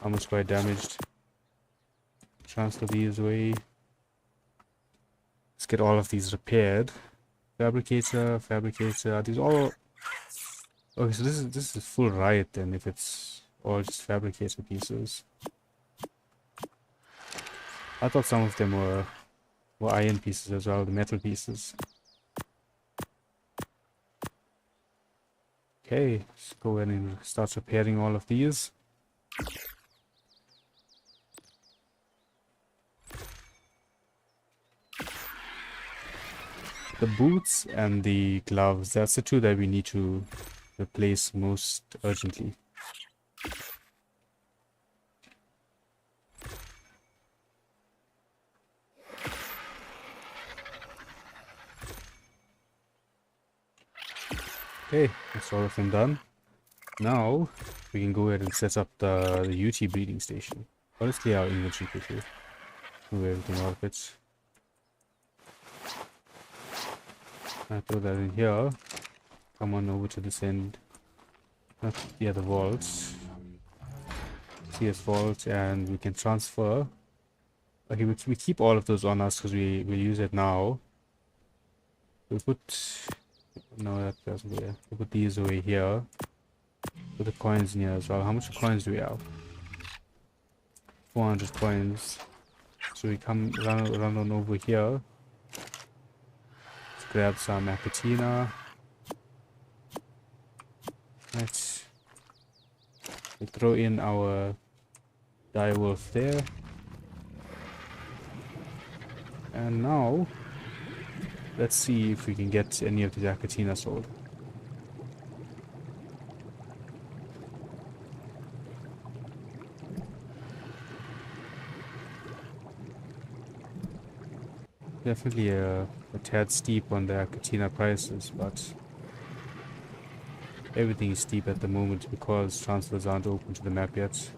armor's quite damaged. Transfer these away. Let's get all of these repaired. Fabricator. Are these all? Okay, so this is full riot then, if it's all just fabricator pieces. I thought some of them were iron pieces as well, the metal pieces. Okay, let's go ahead and start repairing all of these. The boots and the gloves, that's the two that we need to replace most urgently. Okay, that's all of them done. Now we can go ahead and set up the UT breeding station. Let's clear our inventory quickly. Move everything out of it. I throw that in here. Come on over to this end. Not the other vaults. CS vault, and we can transfer. Okay, we keep all of those on us because we'll use it now. We'll put... No, that doesn't go there. We'll put these away here. Put the coins in here as well. How much coins do we have? 400 coins. So we come run on over here. Let's grab some Acatina. Right. We throw in our direwolf there. And now, let's see if we can get any of the Acatina sold. Definitely a tad steep on the Acatina prices, but everything is steep at the moment because transfers aren't open to the map yet.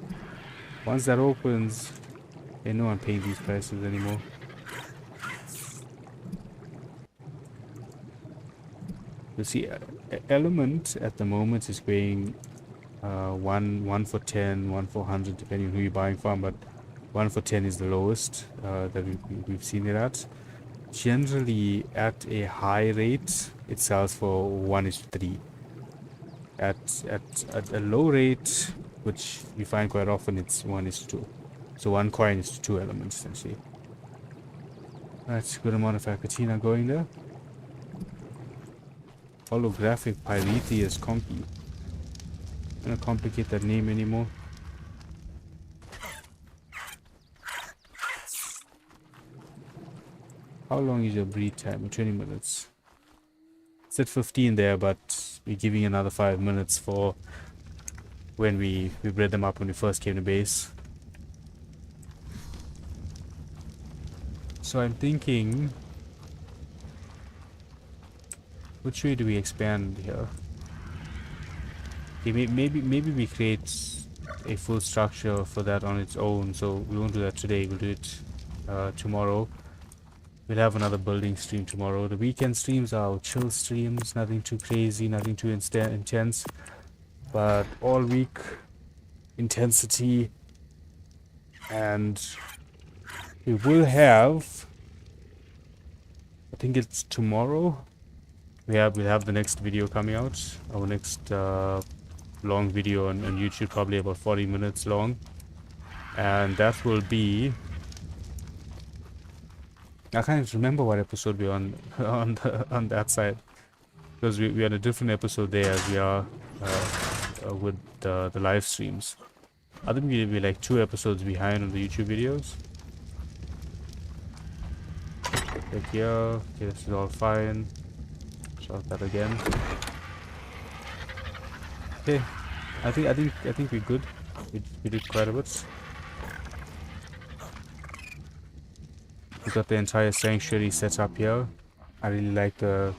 Once that opens, they know I'm paying these prices anymore. You see, Element at the moment is paying 1 for 10, 1 for 100, depending on who you're buying from, but 1 for 10 is the lowest that we've seen it at. Generally, at a high rate, it sells for 1:3. At a low rate, which you find quite often, it's 1:2. So 1 coin is 2 elements, essentially. That's a good amount of Acatina going there. Holographic Pyretheus Compy. I'm gonna complicate that name anymore. How long is your breed time? 20 minutes. It's at 15 there, but we're giving another 5 minutes for when we bred them up when we first came to base. So I'm thinking, which way do we expand here? Okay, maybe we create a full structure for that on its own. So we won't do that today. We'll do it tomorrow. We'll have another building stream tomorrow. The weekend streams are chill streams, nothing too crazy, nothing too intense. But all week, intensity. And we will have, I think it's tomorrow, we'll have the next video coming out. Our next long video on YouTube, probably about 40 minutes long. And that will be, I can't even remember what episode we're on on that side, because we're on a different episode there as we are with the live streams. I think we'll be like 2 episodes behind on the YouTube videos. Like here, okay, this is all fine. Start that again. Okay, I think we're good. We did quite a bit. We got the entire sanctuary set up here. I really like the...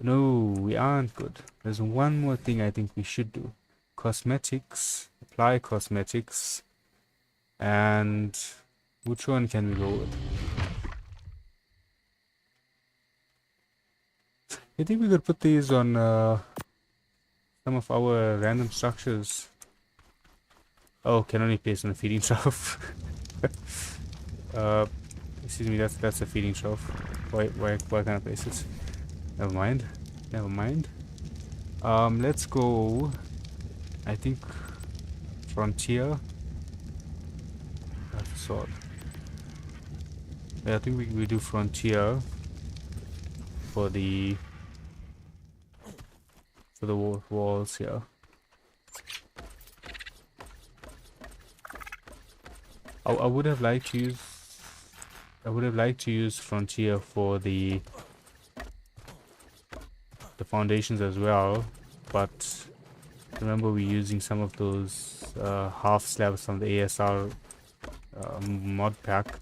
No, we aren't good. There's one more thing I think we should do. Cosmetics. Apply cosmetics. And which one can we go with? I think we could put these on some of our random structures. Oh, can only place on a feeding trough. uh, excuse me, that's a feeding trough. Why can't I place it? Never mind. Never mind. Let's go. I think frontier. That's a sword. Yeah, I think we do frontier for the walls here. I would have liked to use frontier for the foundations as well, but remember we're using some of those half slabs from the ASR mod pack,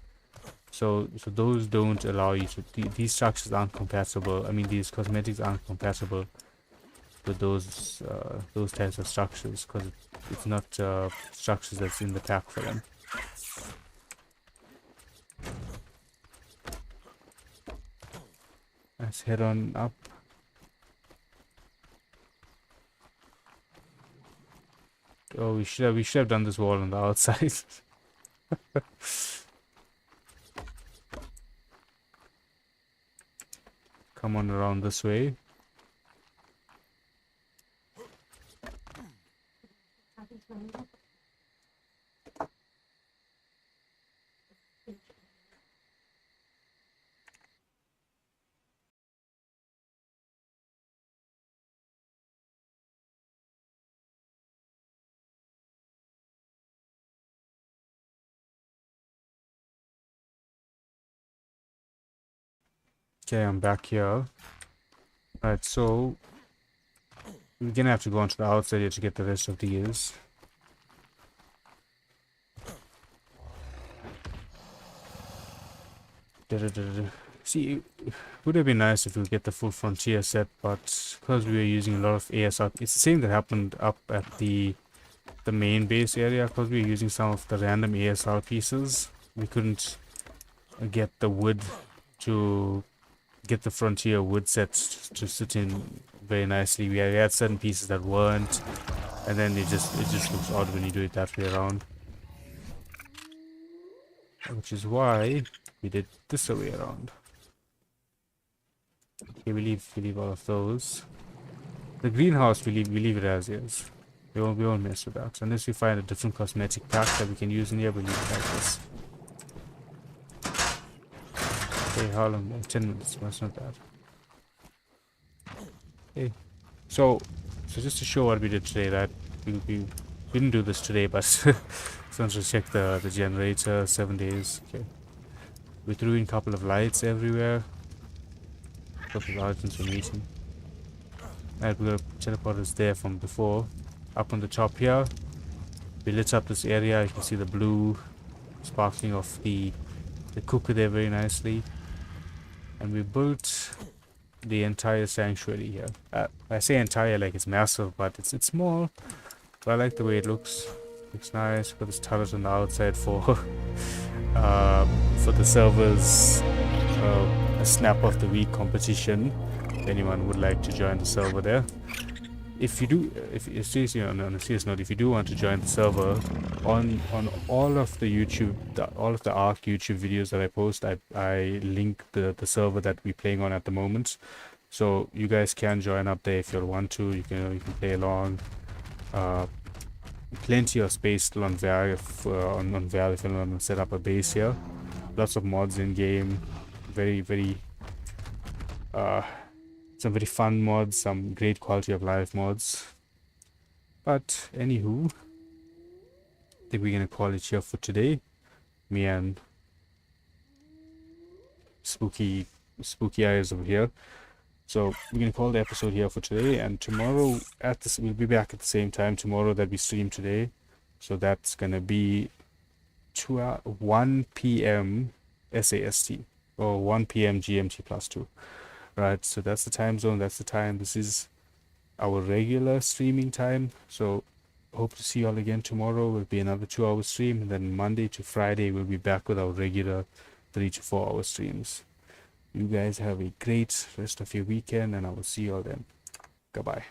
so those don't allow you to, these structures aren't compatible. I mean, these cosmetics aren't compatible with those types of structures, because it's not structures that's in the pack for them. Let's head on up. Oh, we should have done this wall on the outside. Come on around this way. Okay, I'm back here. Alright, so we're gonna have to go onto the outside here to get the rest of these. See, it would have been nice if we get the full frontier set, but because we were using a lot of ASR, it's the same that happened up at the main base area. Because we were using some of the random ASR pieces, we couldn't get the wood to get the frontier wood sets to sit in very nicely. We had certain pieces that weren't, and then it just looks odd when you do it that way around. Which is why we did this way around. Okay, we leave all of those. The greenhouse we leave it as is. We won't mess with that unless we find a different cosmetic pack that we can use in here. We leave it like this. Okay, how long? 10 minutes. That's not bad. Okay, so just to show what we did today, that we didn't do this today, but someone should check the generator. 7 days. Okay, we threw in a couple of lights everywhere. A couple of items for meeting. Alright, we got teleporters there from before. Up on the top here, we lit up this area. You can see the blue sparkling of the cooker there very nicely. And we built the entire sanctuary here. I say entire like it's massive, but it's small. But I like the way it looks. Looks nice. Got this turret on the outside for the servers. A snap of the week competition. If anyone would like to join the server there. If you do, seriously, on a serious note, if you do want to join the server, on all of the all of the Ark YouTube videos that I post, I link the server that we're playing on at the moment, so you guys can join up there if you want to. You can play along. Plenty of space still on Val if you want to set up a base here. Lots of mods in game. Very some very fun mods, some great quality of life mods. But anywho, I think we're gonna call it here for today. Me and spooky eyes over here. So we're gonna call the episode here for today, and tomorrow we'll be back at the same time tomorrow that we stream today. So that's gonna be 1 p.m. SAST or 1 p.m. GMT plus 2. Right, so that's the time zone, that's the time. This is our regular streaming time. So hope to see you all again tomorrow. Will be another 2-hour stream, and then Monday to Friday we'll be back with our regular 3 to 4 hour streams. You guys have a great rest of your weekend, and I will see you all then. Goodbye.